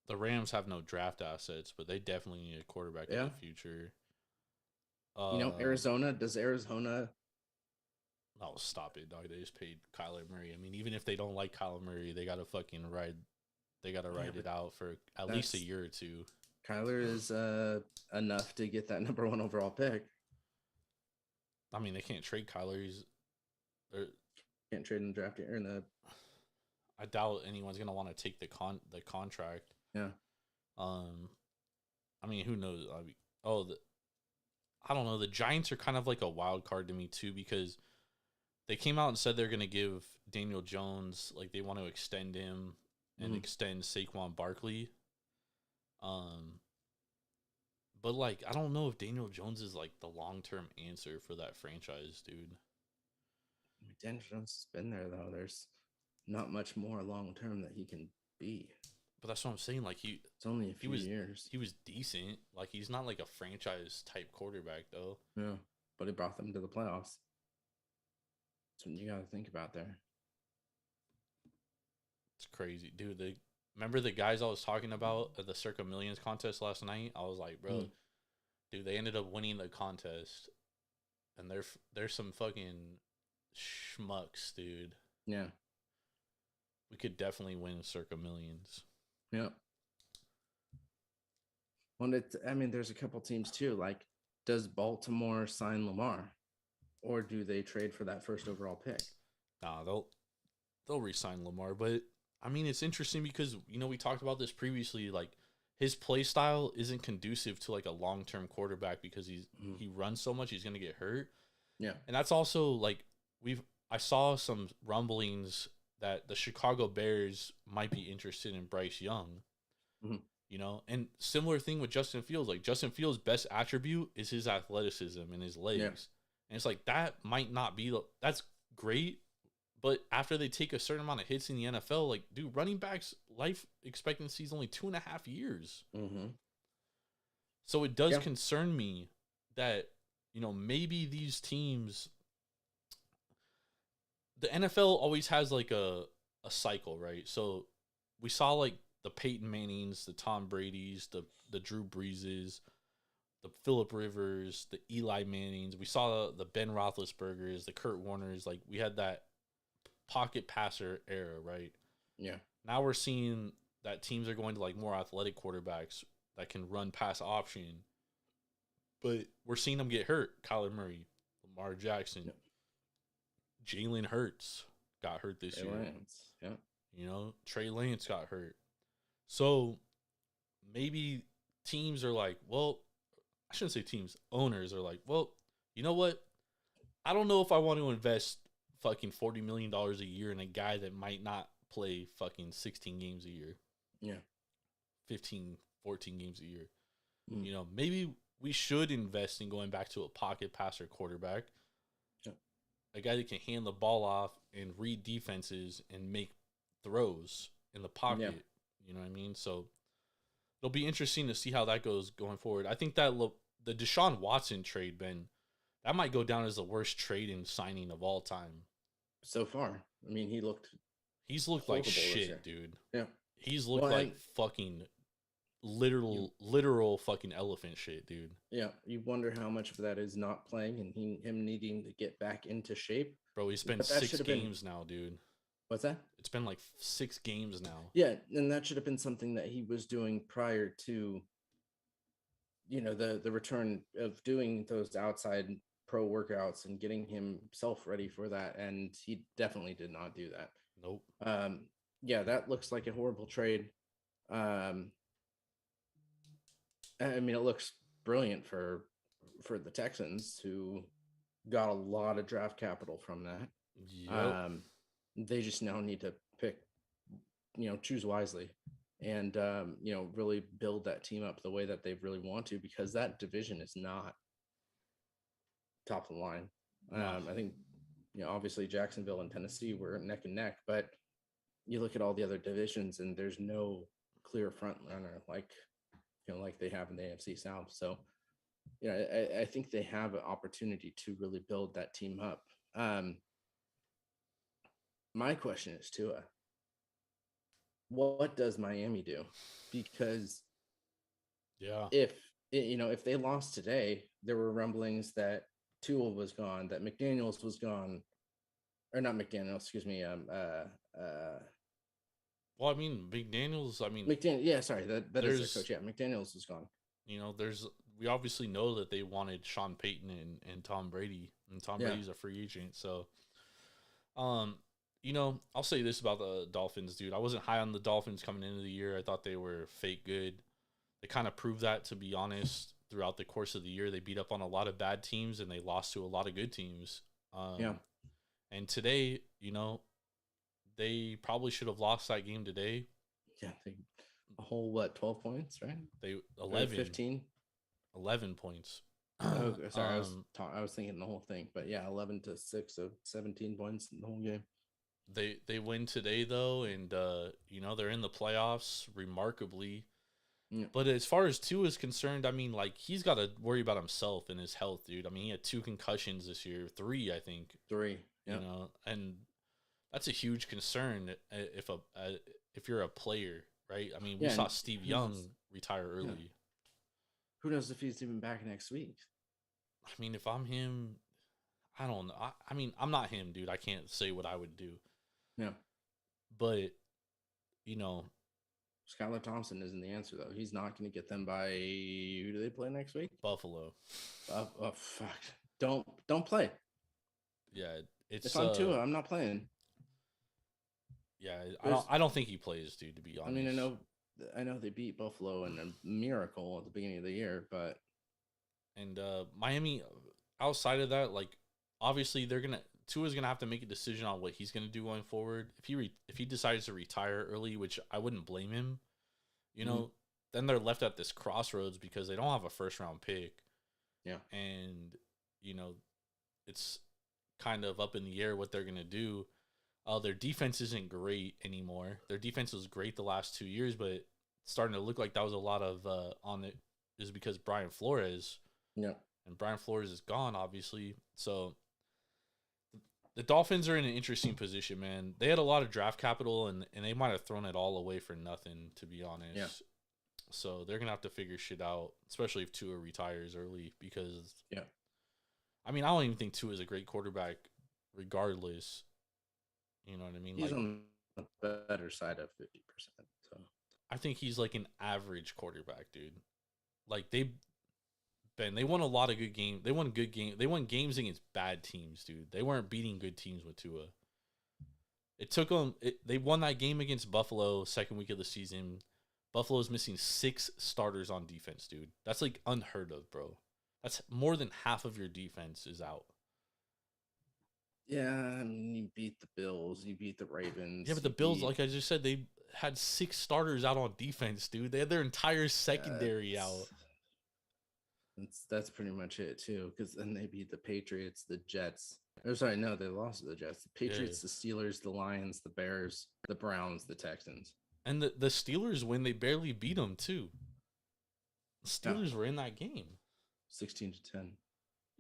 The Rams have no draft assets, but they definitely need a quarterback in the future. Arizona. Does Arizona? Oh, stop it, dog. They just paid Kyler Murray. Even if they don't like Kyler Murray, they gotta fucking ride. They gotta ride it out for at least a year or 2. Kyler is enough to get that number 1 overall pick. They can't trade Kyler. Can't trade in the draft or in the. I doubt anyone's gonna want to take the contract. Yeah. Who knows? I don't know. The Giants are kind of like a wild card to me too, because they came out and said they're gonna give Daniel Jones, like they want to extend him and extend Saquon Barkley. But I don't know if Daniel Jones is like the long-term answer for that franchise, dude. Daniel Jones has been there though. There's not much more long-term that he can be. But that's what I'm saying. It's only a few years. He was decent. He's not like a franchise type quarterback though. Yeah, but he brought them to the playoffs. That's what you got to think about there. It's crazy, dude. Remember the guys I was talking about at the Circa Millions contest last night? I was like, bro, dude, they ended up winning the contest, and they're some fucking schmucks, dude. Yeah, we could definitely win Circa Millions. Yeah. Well, there's a couple teams too. Does Baltimore sign Lamar, or do they trade for that first overall pick? Nah, they'll re-sign Lamar, but it's interesting because we talked about this previously. His play style isn't conducive to a long-term quarterback because he runs so much, he's gonna get hurt. Yeah, and that's also I saw some rumblings that the Chicago Bears might be interested in Bryce Young. And similar thing with Justin Fields. Justin Fields' best attribute is his athleticism and his legs. Yeah. And it's that might not be that's great, but after they take a certain amount of hits in the NFL, dude, running backs life expectancy is only 2.5 years. So it does concern me that maybe these teams, the NFL always has like a cycle, right? So we saw like the Peyton Mannings, the Tom Brady's, the Drew Breeses, the Phillip Rivers, the Eli Mannings. We saw the Ben Roethlisbergers, the Kurt Warners. Like we had that pocket passer era, right? Yeah. Now we're seeing that teams are going to like more athletic quarterbacks that can run pass option. But we're seeing them get hurt. Kyler Murray, Lamar Jackson, Jalen Hurts got hurt this year. Lance. Yeah. Trey Lance got hurt. So maybe teams are like, well, I shouldn't say teams. Owners are like, well, you know what? I don't know if I want to invest fucking $40 million a year in a guy that might not play fucking 16 games a year. Yeah. 15, 14 games a year. Maybe we should invest in going back to a pocket passer quarterback. Yeah. A guy that can hand the ball off and read defenses and make throws in the pocket. Yeah. You know what I mean? So it'll be interesting to see how that goes going forward. I think that the Deshaun Watson trade, Ben, that might go down as the worst trade and signing of all time. So far. I mean, he's looked like shit, dude. Yeah. He's looked like fucking literal fucking elephant shit, dude. Yeah. You wonder how much of that is not playing and him needing to get back into shape. Bro, he's been 6 games now, dude. What's that? It's been like 6 games now. Yeah, and that should have been something that he was doing prior to, the return of doing those outside pro workouts and getting himself ready for that. And he definitely did not do that. Nope. Yeah, that looks like a horrible trade. I mean, it looks brilliant for the Texans, who got a lot of draft capital from that. Yep. They just now need to pick, choose wisely and, really build that team up the way that they really want to, because that division is not top of the line. No. I think, obviously Jacksonville and Tennessee were neck and neck, but you look at all the other divisions and there's no clear front runner like they have in the AFC South. So, I think they have an opportunity to really build that team up. My question is, Tua, what does Miami do? Because if they lost today, there were rumblings that Tua was gone, that McDaniels was gone, or not McDaniels, excuse me. Well, I mean, McDaniels. Yeah, sorry, that is their coach. Yeah, McDaniels was gone. We obviously know that they wanted Sean Payton and Tom Brady, and Tom Brady's a free agent. So, I'll say this about the Dolphins, dude. I wasn't high on the Dolphins coming into the year. I thought they were fake good. They kind of proved that, to be honest, throughout the course of the year. They beat up on a lot of bad teams and they lost to a lot of good teams. And today, they probably should have lost that game today. Yeah, a whole 12 points, right? They 11, 15, 11 points. Oh, sorry, I was thinking the whole thing, but yeah, 11-6, so 17 points in the whole game. They win today though, and they're in the playoffs remarkably. Yeah. But as far as Tua is concerned, I mean, like, he's got to worry about himself and his health, dude. I mean, he had 2 concussions this year, 3, I think. 3, yeah. And that's a huge concern if you're a player, right? I mean, we saw Steve Young retire early. Yeah. Who knows if he's even back next week? I mean, if I'm him, I don't know. I mean, I'm not him, dude. I can't say what I would do. Yeah. But, Skylar Thompson isn't the answer, though. He's not going to get them by, who do they play next week? Buffalo. Oh, fuck. Don't play. Yeah, if I'm Tua, I'm not playing. Yeah, I don't think he plays, dude, to be honest. I mean, I know they beat Buffalo in a miracle at the beginning of the year, but Miami, outside of that, like, obviously Tua's gonna have to make a decision on what he's gonna do going forward. If he decides to retire early, which I wouldn't blame him, then they're left at this crossroads because they don't have a first round pick. Yeah, and it's kind of up in the air what they're gonna do. Their defense isn't great anymore. Their defense was great the last 2 years, but it's starting to look like that was a lot of on it is because Brian Flores. Yeah. and Brian Flores is gone, obviously. So the Dolphins are in an interesting position, man. They had a lot of draft capital, and they might have thrown it all away for nothing, to be honest. Yeah. So they're gonna have to figure shit out, especially if Tua retires early, because I mean, I don't even think Tua is a great quarterback, regardless. You know what I mean? He's like, on the better side of 50%. So I think he's like an average quarterback, dude. Like they won a lot of good games. They won good games. They won games against bad teams, dude. They weren't beating good teams with Tua. It took them. They won that game against Buffalo, second week of the season. Buffalo's missing 6 starters on defense, dude. That's like unheard of, bro. That's more than half of your defense is out. yeah, I mean, you beat the Bills, you beat the Ravens. Yeah, but the Bills, like I just said, they had 6 starters out on defense, dude. They had their entire secondary out. That's pretty much it too. Because then they beat the Patriots, the Jets. Or sorry, no, they lost to the Jets. The Patriots, the Steelers, the Lions, the Bears, the Browns, the Texans. And the Steelers, when they barely beat them too. The Steelers were in that game. 16-10.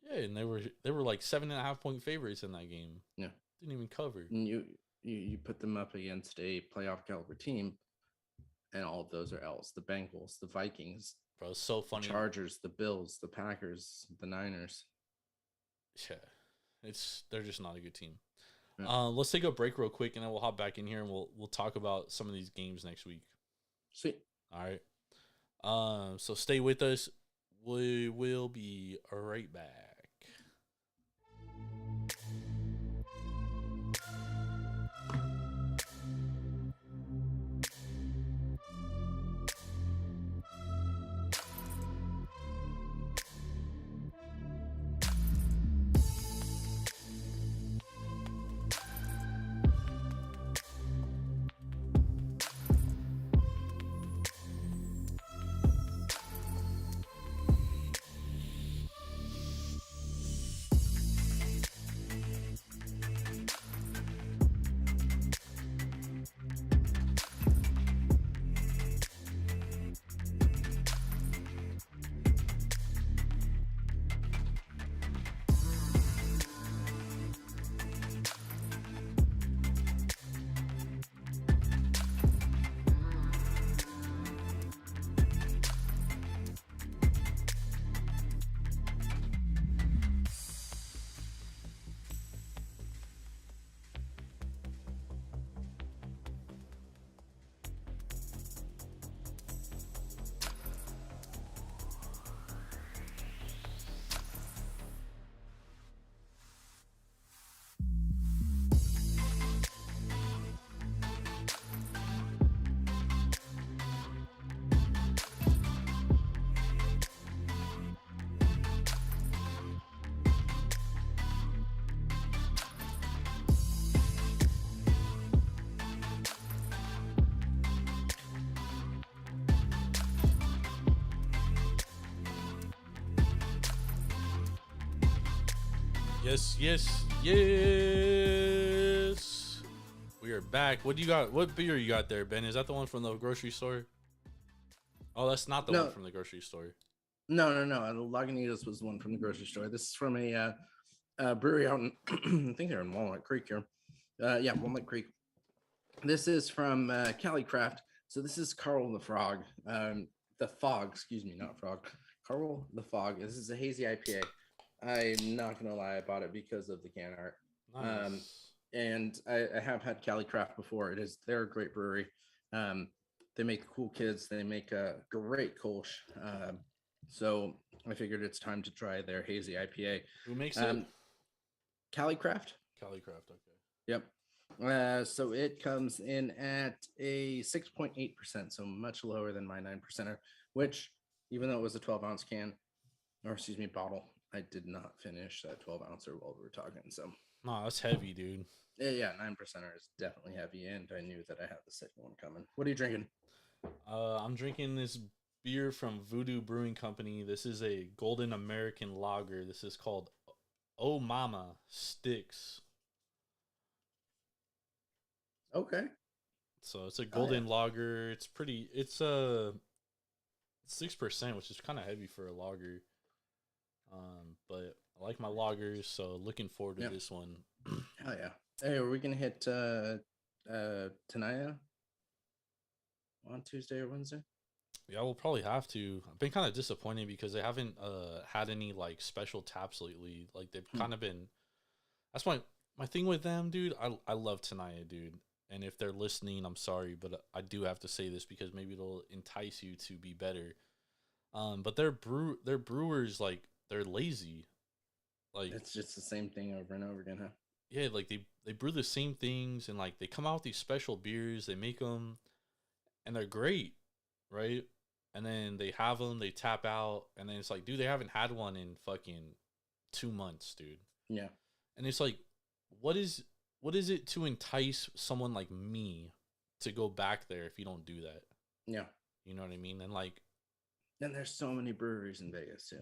Yeah, and they were like 7.5 point favorites in that game. Yeah, didn't even cover. And you put them up against a playoff caliber team, and all of those are L's. The Bengals, the Vikings, bro, it's so funny. The Chargers, the Bills, the Packers, the Niners. Yeah, they're just not a good team. Yeah. Let's take a break real quick, and then we'll hop back in here and we'll talk about some of these games next week. Sweet. All right. So stay with us. We will be right back. Yes. We are back. What do you got? What beer you got there, Ben? Is that the one from the grocery store? Oh, that's not the one from the grocery store. No. Lagunitas was the one from the grocery store. This is from a brewery out in, I think they're in Walnut Creek here. Walnut Creek. This is from Cali Craft. So this is Carl the Frog. The Fog, excuse me, not Frog. Carl the Fog. This is a hazy IPA. I'm not gonna lie, I bought it because of the can art. Nice. And I have had Cali Craft before. They're a great brewery. They make cool kids. They make a great Kolsch. So I figured it's time to try their hazy IPA. Who makes it? Cali Craft. Cali Craft. Okay. Yep. So it comes in at a 6.8%, so much lower than my 9%er, which even though it was a 12-ounce bottle, I did not finish that 12-ouncer while we were talking. So no, that's heavy, dude. Yeah, 9%er is definitely heavy, and I knew that I had the second one coming. What are you drinking? I'm drinking this beer from Voodoo Brewing Company. This is a Golden American Lager. This is called Oh Mama Sticks. Okay. So it's a golden lager. It's 6%, which is kind of heavy for a lager. But I like my loggers, so looking forward to this one. Hell yeah. Hey, are we gonna hit Tenaya on Tuesday or Wednesday? Yeah, we'll probably have to. I've been kind of disappointed because they haven't had any like special taps lately. Like they've kind of been. That's my thing with them, dude. I love Tenaya, dude. And if they're listening, I'm sorry, but I do have to say this because maybe it'll entice you to be better. But their brewers, like, they're lazy. Like, It's just the same thing over and over again, huh? yeah, like they brew the same things, and like they come out with these special beers. They make them, and they're great, right? And then they have them, they tap out, and then it's like, dude, they haven't had one in fucking 2 months, dude. Yeah. And it's like, what is it to entice someone like me to go back there if you don't do that? Yeah. You know what I mean? And like, and there's so many breweries in Vegas too.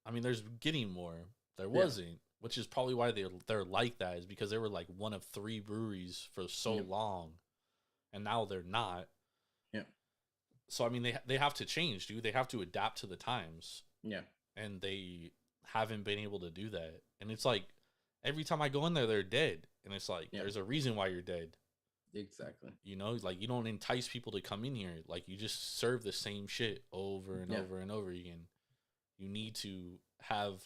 I mean, there's getting more. There wasn't, which is probably why they're like that, is because they were like one of 3 breweries for so long, and now they're not. Yeah. So I mean, they have to change, dude. They have to adapt to the times. Yeah. And they haven't been able to do that. And it's like every time I go in there, they're dead, and it's like there's a reason why you're dead. Exactly. You know, like you don't entice people to come in here. Like you just serve the same shit over and over and over again. You need to have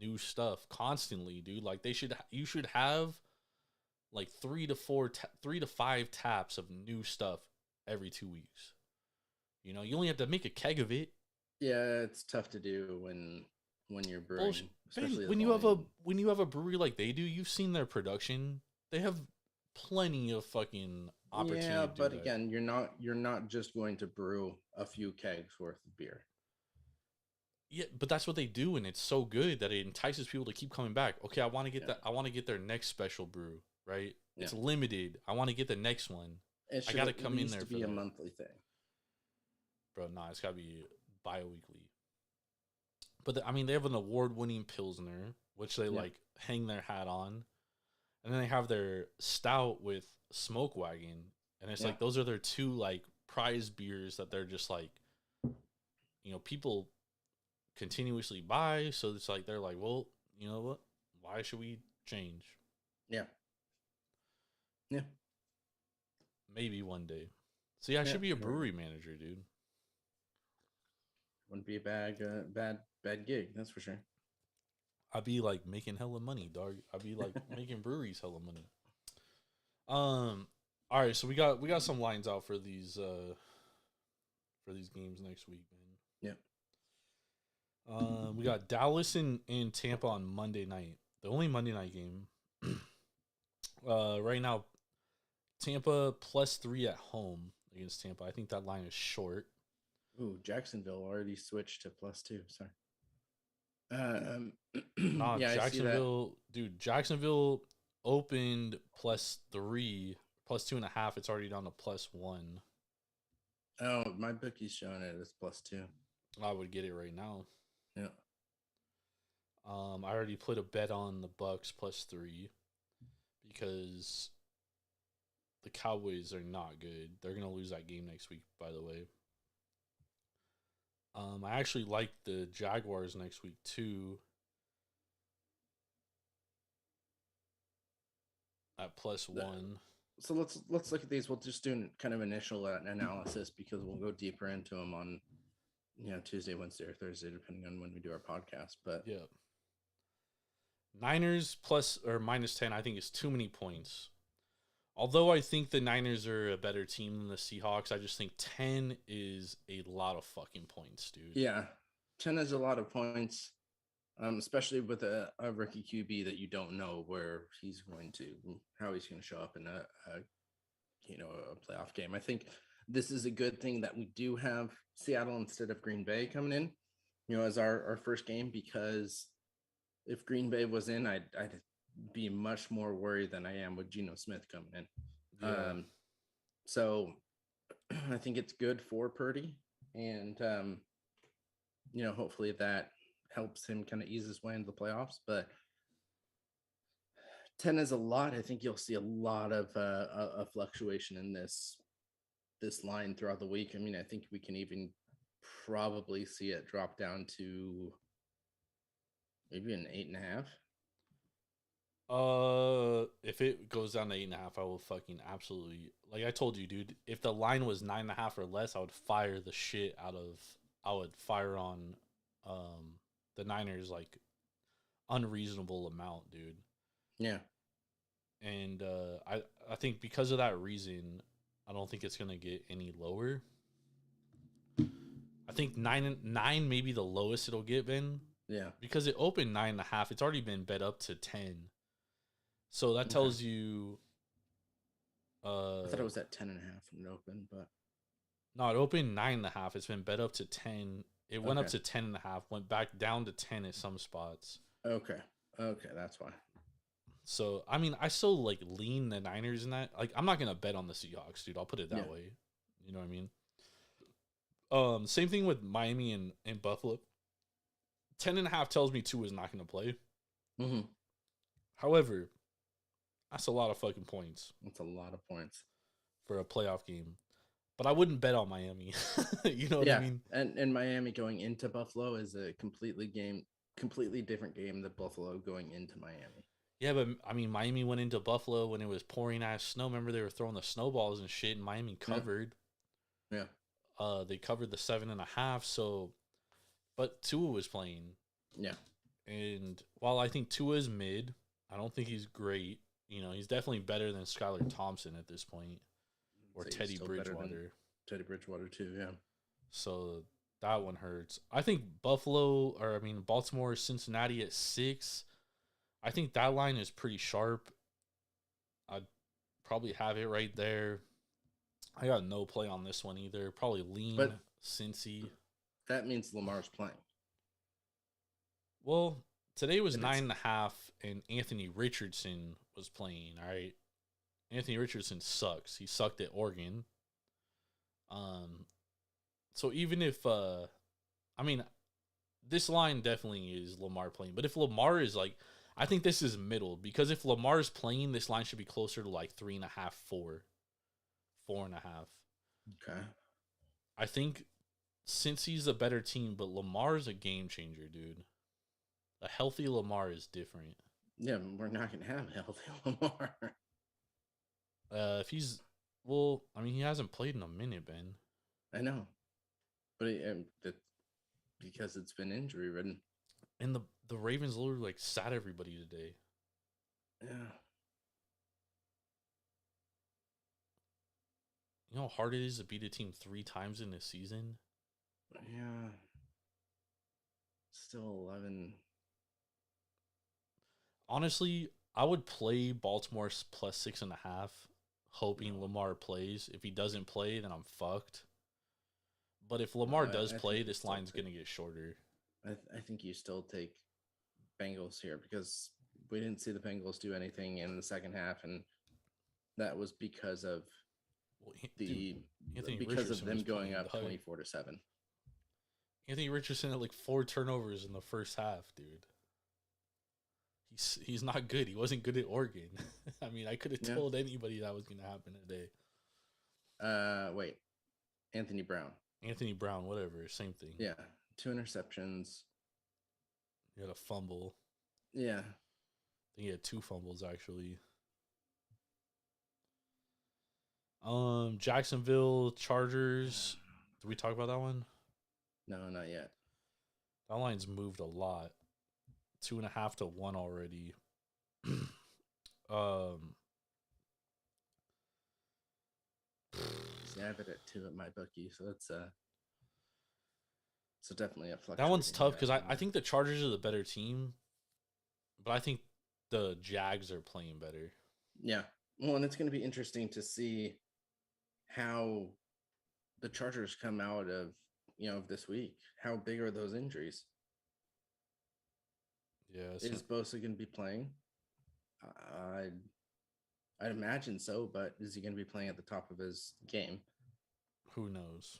new stuff constantly, dude. Like you should have like 3 to 5 taps of new stuff every 2 weeks. You know, you only have to make a keg of it. Yeah, it's tough to do when you're brewing. Especially when you have a brewery like they do. You've seen their production. They have plenty of fucking opportunity. Yeah, but again, you're not just going to brew a few kegs worth of beer. Yeah, but that's what they do, and it's so good that it entices people to keep coming back. Okay, I want to get that. I want to get their next special brew, right? Yeah. It's limited. I want to get the next one. I got to come in there to be a monthly thing, bro. Nah, it's got to be bi-weekly. But I mean, they have an award-winning Pilsner, which they like hang their hat on, and then they have their stout with Smoke Wagon, and it's like those are their 2 like prize beers that they're just like, you know, people continuously buy. So it's like they're like, well, you know what? Why should we change? Yeah. Maybe one day. So yeah, I should be a brewery manager, dude. Wouldn't be a bad gig, that's for sure. I'd be like making hella money, dog. I'd be like making breweries hella money. All right, so we got some lines out for these games next week, man. We got Dallas and Tampa on Monday night. The only Monday night game. Right now, Tampa +3 at home against Tampa. I think that line is short. Ooh, Jacksonville already switched to +2. Sorry. Jacksonville, dude. Jacksonville opened +3, +2.5. It's already down to +1. Oh, my bookie's showing it as +2. I would get it right now. Yeah. I already put a bet on the Bucks +3 because the Cowboys are not good. They're gonna lose that game next week, by the way. I actually like the Jaguars next week too. At +1. So let's look at these. We'll just do kind of initial analysis because we'll go deeper into them on Tuesday, Wednesday, or Thursday, depending on when we do our podcast. But yeah, Niners plus or -10, I think is too many points. Although I think the Niners are a better team than the Seahawks, I just think 10 is a lot of fucking points, dude. Yeah, 10 is a lot of points, especially with a rookie QB that you don't know how he's going to show up in a playoff game. I think this is a good thing that we do have Seattle instead of Green Bay coming in, as our first game, because if Green Bay was in, I'd be much more worried than I am with Geno Smith coming in. Yeah. So I think it's good for Purdy, and hopefully that helps him kind of ease his way into the playoffs. But 10 is a lot. I think you'll see a lot of a fluctuation in this line throughout the week. I mean, I think we can even probably see it drop down to Maybe an 8.5. If it goes down to 8.5, I will fucking absolutely, like I told you, dude. If the line was 9.5 or less, I would fire the shit out of. I would fire on, the Niners like unreasonable amount, dude. Yeah. And I think because of that reason, I don't think it's gonna get any lower. I think nine maybe the lowest it'll get, Ben. Yeah. Because it opened 9.5, it's already been bet up to 10. So that tells you. I thought it was at 10.5 when it opened, but No, it opened 9.5. It's been bet up to 10. It went up to 10.5. Went back down to 10 at some spots. Okay, that's why. So I mean, I still like lean the Niners in that. Like, I'm not gonna bet on the Seahawks, dude. I'll put it that way. You know what I mean? Same thing with Miami and Buffalo. 10.5 tells me Tua is not gonna play. Mm-hmm. However, that's a lot of fucking points. That's a lot of points for a playoff game. But I wouldn't bet on Miami. You know what I mean? And Miami going into Buffalo is a completely different game than Buffalo going into Miami. Yeah, but I mean, Miami went into Buffalo when it was pouring ass snow. Remember, they were throwing the snowballs and shit, and Miami covered. Yeah. They covered the 7.5. So, but Tua was playing. Yeah. And while I think Tua is mid, I don't think he's great. You know, he's definitely better than Skylar Thompson at this point, or Teddy Bridgewater. Teddy Bridgewater too, yeah. So that one hurts. I think Baltimore, Cincinnati at 6. I think that line is pretty sharp. I'd probably have it right there. I got no play on this one either. Probably lean Cincy. That means Lamar's playing. Well, today was 9.5, and Anthony Richardson was playing. All right, Anthony Richardson sucks. He sucked at Oregon. So even if this line definitely is Lamar playing. But if Lamar is like, I think this is middle, because if Lamar's playing, this line should be closer to like 3.5, 4, 4.5. Okay. I think Cincy's a better team, but Lamar's a game changer, dude. A healthy Lamar is different. Yeah, we're not gonna have a healthy Lamar. He hasn't played in a minute, Ben. I know, but because it's been injury ridden. And the Ravens literally like sat everybody today. Yeah. You know how hard it is to beat a team 3 times in a season? Yeah. Still 11. Honestly, I would play Baltimore plus 6.5, hoping Lamar plays. If he doesn't play, then I'm fucked. But if Lamar does play, this line's going to get shorter. I think you still take Bengals here, because we didn't see the Bengals do anything in the second half, and that was because of them going up 24-7. Anthony Richardson had like 4 turnovers in the first half, dude. He's not good. He wasn't good at Oregon. I mean, I could have told anybody that was going to happen today. Wait. Anthony Brown, whatever, same thing. Yeah, 2 interceptions. He had a fumble. Yeah. I think he had 2 fumbles, actually. Jacksonville Chargers. Did we talk about that one? No, not yet. That line's moved a lot. 2.5 to 1 already. See, I have it at 2 at my bookie, so that's so definitely a fluctuating. That one's tough because I think the Chargers are the better team, but I think the Jags are playing better. Yeah, well, and it's going to be interesting to see how the Chargers come out of this week. How big are those injuries? Yeah, is Bosa going to be playing? I'd imagine so, but is he going to be playing at the top of his game? Who knows?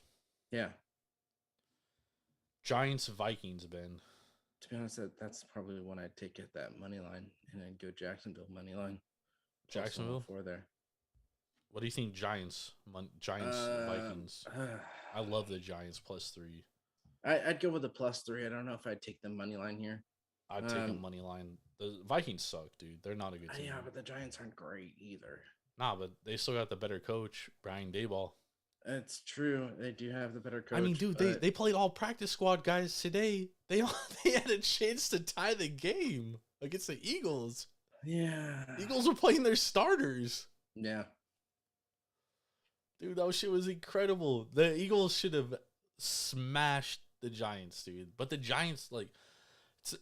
Yeah. Giants Vikings, Ben. To be honest, that's probably one I'd take at that money line, and I'd go Jacksonville money line. Jacksonville for there. What do you think? Giants Vikings. I love the Giants plus 3. I'd go with the plus 3. I don't know if I'd take the money line here. I'd take a money line. The Vikings suck, dude. They're not a good team. Yeah, but the Giants aren't great either. Nah, but they still got the better coach, Brian Daboll. It's true. They do have the better coach. I mean, dude, they played all practice squad guys today. They had a chance to tie the game against the Eagles. Yeah. Eagles were playing their starters. Yeah. Dude, that shit was incredible. The Eagles should have smashed the Giants, dude. But the Giants, like,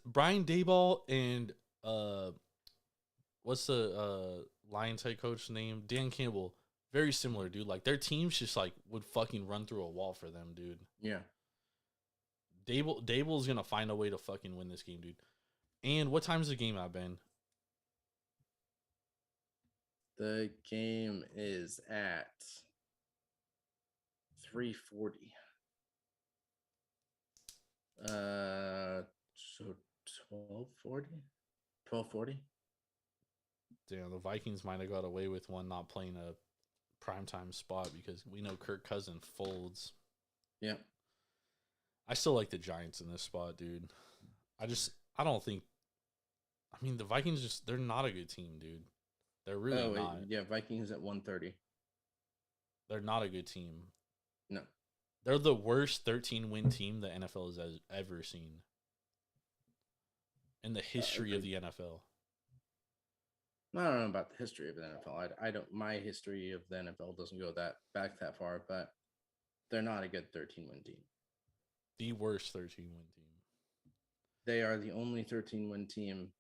Brian Daboll and what's the Lions head coach name? Dan Campbell. Very similar, dude. Like, their teams just like would fucking run through a wall for them, dude. Yeah. Dable's gonna find a way to fucking win this game, dude. And what time's the game at, Ben? The game is at 3:40. So 12:40? 12:40? Damn, the Vikings might have got away with one not playing a primetime spot because we know Kirk Cousins folds. Yeah. I still like the Giants in this spot, dude. I don't think. I mean, the Vikings they're not a good team, dude. They're really not. Yeah, Vikings at 1:30. They're not a good team. No. They're the worst 13-win team the NFL has ever seen in the history of the NFL. I don't know about the history of the NFL. I don't. My history of the NFL doesn't go back that far, but they're not a good 13-win team. The worst 13-win team. They are the only 13-win team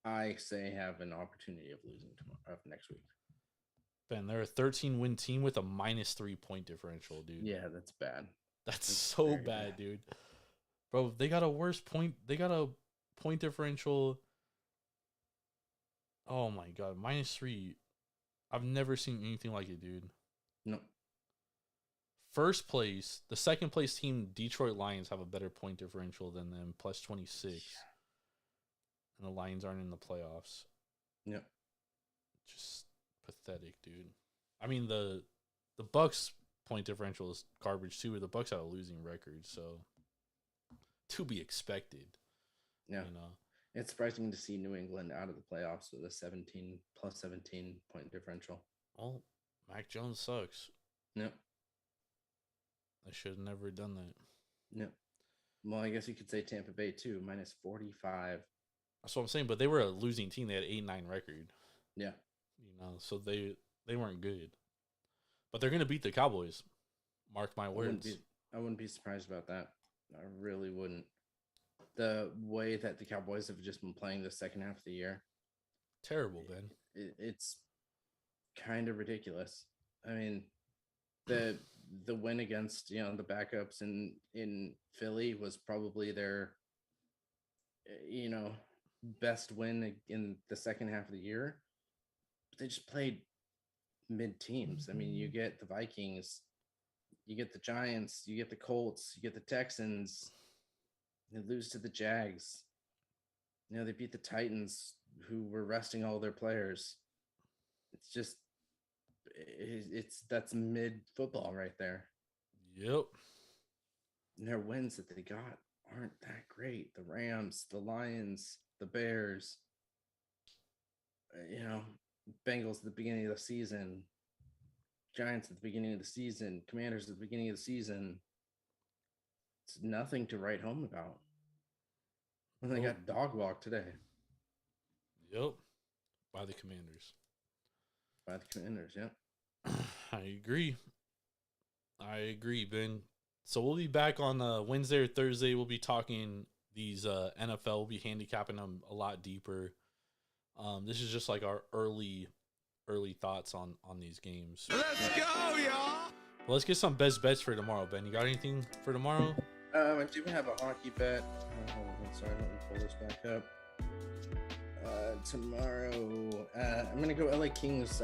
I say have an opportunity of losing next week. Ben, they're a 13-win team with a -3 point differential, dude. Yeah, that's bad. That's so bad, dude. Bro, they got a worse point. They got a point differential. Oh my god, -3. I've never seen anything like it, dude. No. First place, the second place team, Detroit Lions, have a better point differential than them, +26. And the Lions aren't in the playoffs. Yep. Just pathetic, dude. I mean, the Bucks point differential is garbage too, but the Bucks have a losing record, so to be expected. Yeah. You know. It's surprising to see New England out of the playoffs with a +17 point differential. Well, Mac Jones sucks. Yep. I should have never done that. Yep. Well, I guess you could say Tampa Bay too, -45. That's what I'm saying, but they were a losing team. They had 8-9 record. Yeah. You know, so they weren't good. But they're gonna beat the Cowboys. Mark my words. I wouldn't be surprised about that. I really wouldn't. The way that the Cowboys have just been playing the second half of the year. Terrible, Ben. It's kind of ridiculous. I mean, the win against the backups in Philly was probably their best win in the second half of the year. But they just played mid teams. I mean, you get the Vikings, you get the Giants, you get the Colts, you get the Texans. They lose to the Jags. They beat the Titans, who were resting all their players. That's mid football right there. Yep. And their wins that they got aren't that great. The Rams, the Lions, the Bears, Bengals at the beginning of the season, Giants at the beginning of the season, Commanders at the beginning of the season. It's nothing to write home about. And they got dog walk today. Yep. By the Commanders. Yeah. I agree, Ben. So we'll be back on Wednesday or Thursday. We'll be talking these NFL. We'll be handicapping them a lot deeper. This is just like our early thoughts on these games. Let's go, y'all. Well, let's get some best bets for tomorrow, Ben. You got anything for tomorrow? I do have a hockey bet. Hold on, sorry, let me pull this back up. Tomorrow, I'm going to go LA Kings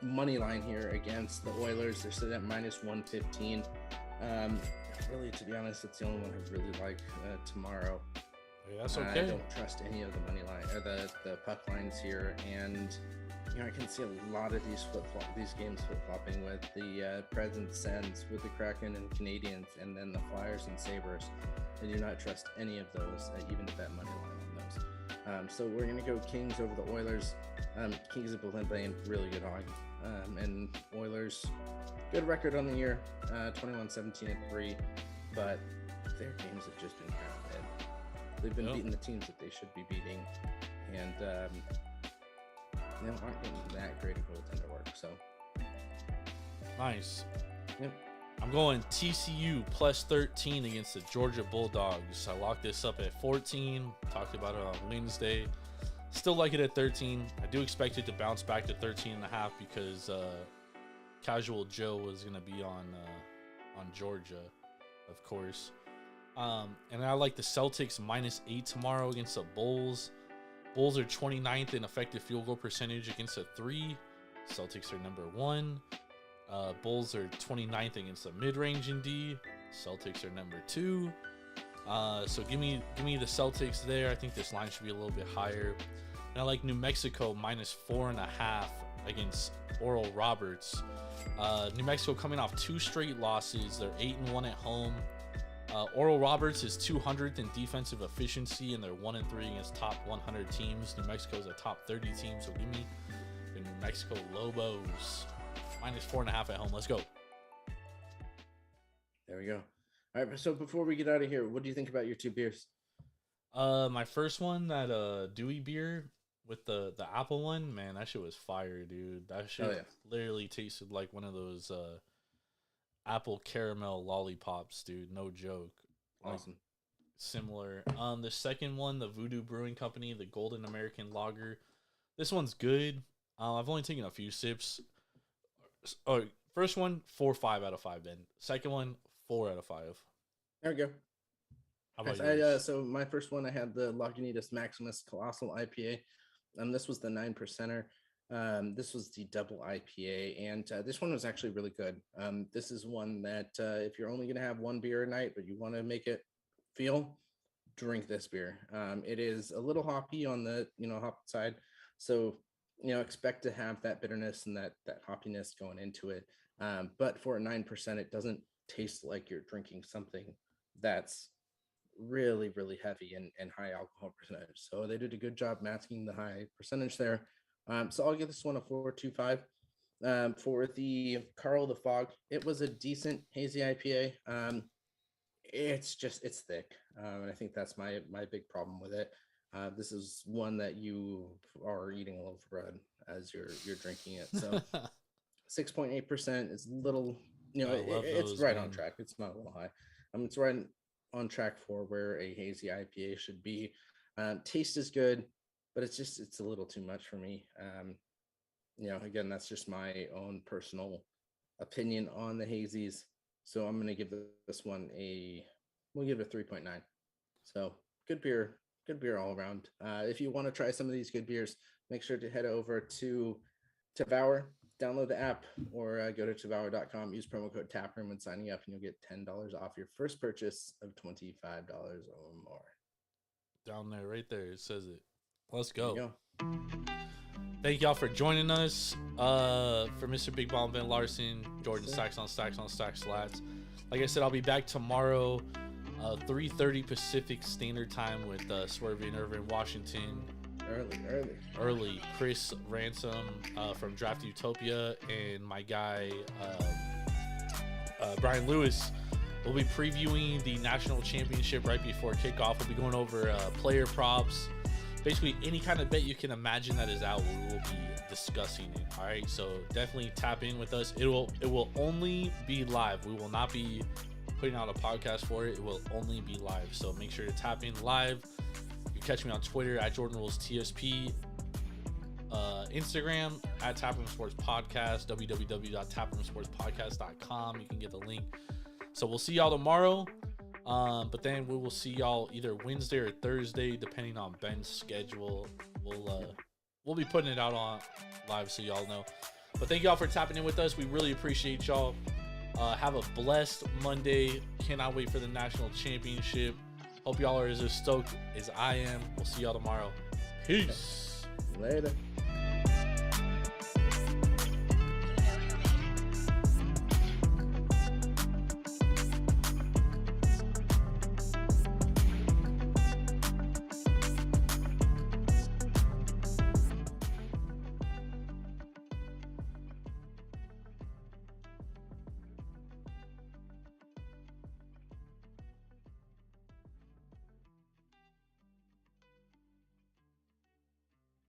money line here against the Oilers. They're sitting at -115. Really, to be honest, it's the only one I really like tomorrow. Yeah, that's okay. I don't trust any of the money line or the puck lines here, and I can see a lot of these games flip-flopping with the Preds and Sens, with the Kraken and Canadians, and then the Flyers and Sabres. I do not trust any of those, even to bet money line on those. So we're going to go Kings over the Oilers. Kings have been playing really good hockey, and Oilers, good record on the year, 21-17-3, but their games have just been kind of dead. They've been beating the teams that they should be beating, and aren't getting that great a goaltender work. So nice. Yep. I'm going TCU plus 13 against the Georgia Bulldogs. I locked this up at 14. Talked about it on Wednesday. Still like it at 13. I do expect it to bounce back to 13.5 because Casual Joe was going to be on Georgia, of course. And I like the Celtics -8 tomorrow against the Bulls. Bulls are 29th in effective field goal percentage against a 3. Celtics are number 1. Bulls are 29th against the mid-range in D. Celtics are number 2. So give me the Celtics there. I think this line should be a little bit higher. And I like New Mexico -4.5 against Oral Roberts. New Mexico coming off 2 straight losses. They're 8-1 at home. Oral Roberts is 200th in defensive efficiency, and they're 1-3 against top 100 teams. New Mexico is a top 30 team, so give me the New Mexico Lobos -4.5 at home. Let's go. There we go. All right, so before we get out of here, what do you think about your 2 beers? My first one, that Dewey beer with the apple one, man, that shit was fire, dude. That shit literally tasted like one of those apple caramel lollipops, dude. No joke. Awesome. Like, similar. The second one, the Voodoo Brewing Company, the Golden American Lager. This one's good. I've only taken a few sips. Oh, first one, 4.5 out of 5. Then second one, 4 out of 5. There we go. How about yours? So my first one, I had the Lagunitas Maximus Colossal IPA. This was the 9%er. This was the double IPA, and this one was actually really good. This is one that if you're only going to have one beer a night, but you want to make it feel, drink this beer. It is a little hoppy on the hop side, so expect to have that bitterness and that hoppiness going into it. But for a 9%, it doesn't taste like you're drinking something that's really, really heavy and high alcohol percentage. So they did a good job masking the high percentage there. So I'll give this one a 4.25. For the Carl the Fog, it was a decent hazy IPA. It's thick, and I think that's my big problem with it. This is one that you are eating a loaf of bread as you're drinking it. So 6.8% is little, it's right on track. It's not a little high. It's right on track for where a hazy IPA should be. Taste is good, but it's a little too much for me. Again, that's just my own personal opinion on the hazies. So I'm going to give this one we'll give it a 3.9. So good beer all around. If you want to try some of these good beers, make sure to head over to Tavour, download the app, or go to Tavour.com, use promo code TAPROOM when signing up, and you'll get $10 off your first purchase of $25 or more. Down there, right there, it says it. Let's go. Thank y'all for joining us. For Mr. Big Bomb, Ben Larson, Jordan Stacks on Stacks on Stacks Slats. Like I said, I'll be back tomorrow, 3:30 Pacific Standard Time with Swerve in Irving, Washington. Early. Chris Ransom from Draft Utopia and my guy Brian Lewis will be previewing the national championship right before kickoff. We'll be going over player props. Basically, any kind of bet you can imagine that is out, we will be discussing it. All right, so definitely tap in with us. It will only be live. We will not be putting out a podcast for it. It will only be live. So make sure to tap in live. You can catch me on Twitter at Jordan Rules TSP, Instagram at Taproom Sports Podcast, www.taproomsportspodcast.com. You can get the link. So we'll see y'all tomorrow. But then we will see y'all either Wednesday or Thursday, depending on Ben's schedule. We'll be putting it out on live so y'all know. But thank y'all for tapping in with us. We really appreciate y'all. Have a blessed Monday. Cannot wait for the national championship. Hope y'all are as stoked as I am. We'll see y'all tomorrow. Peace. Later.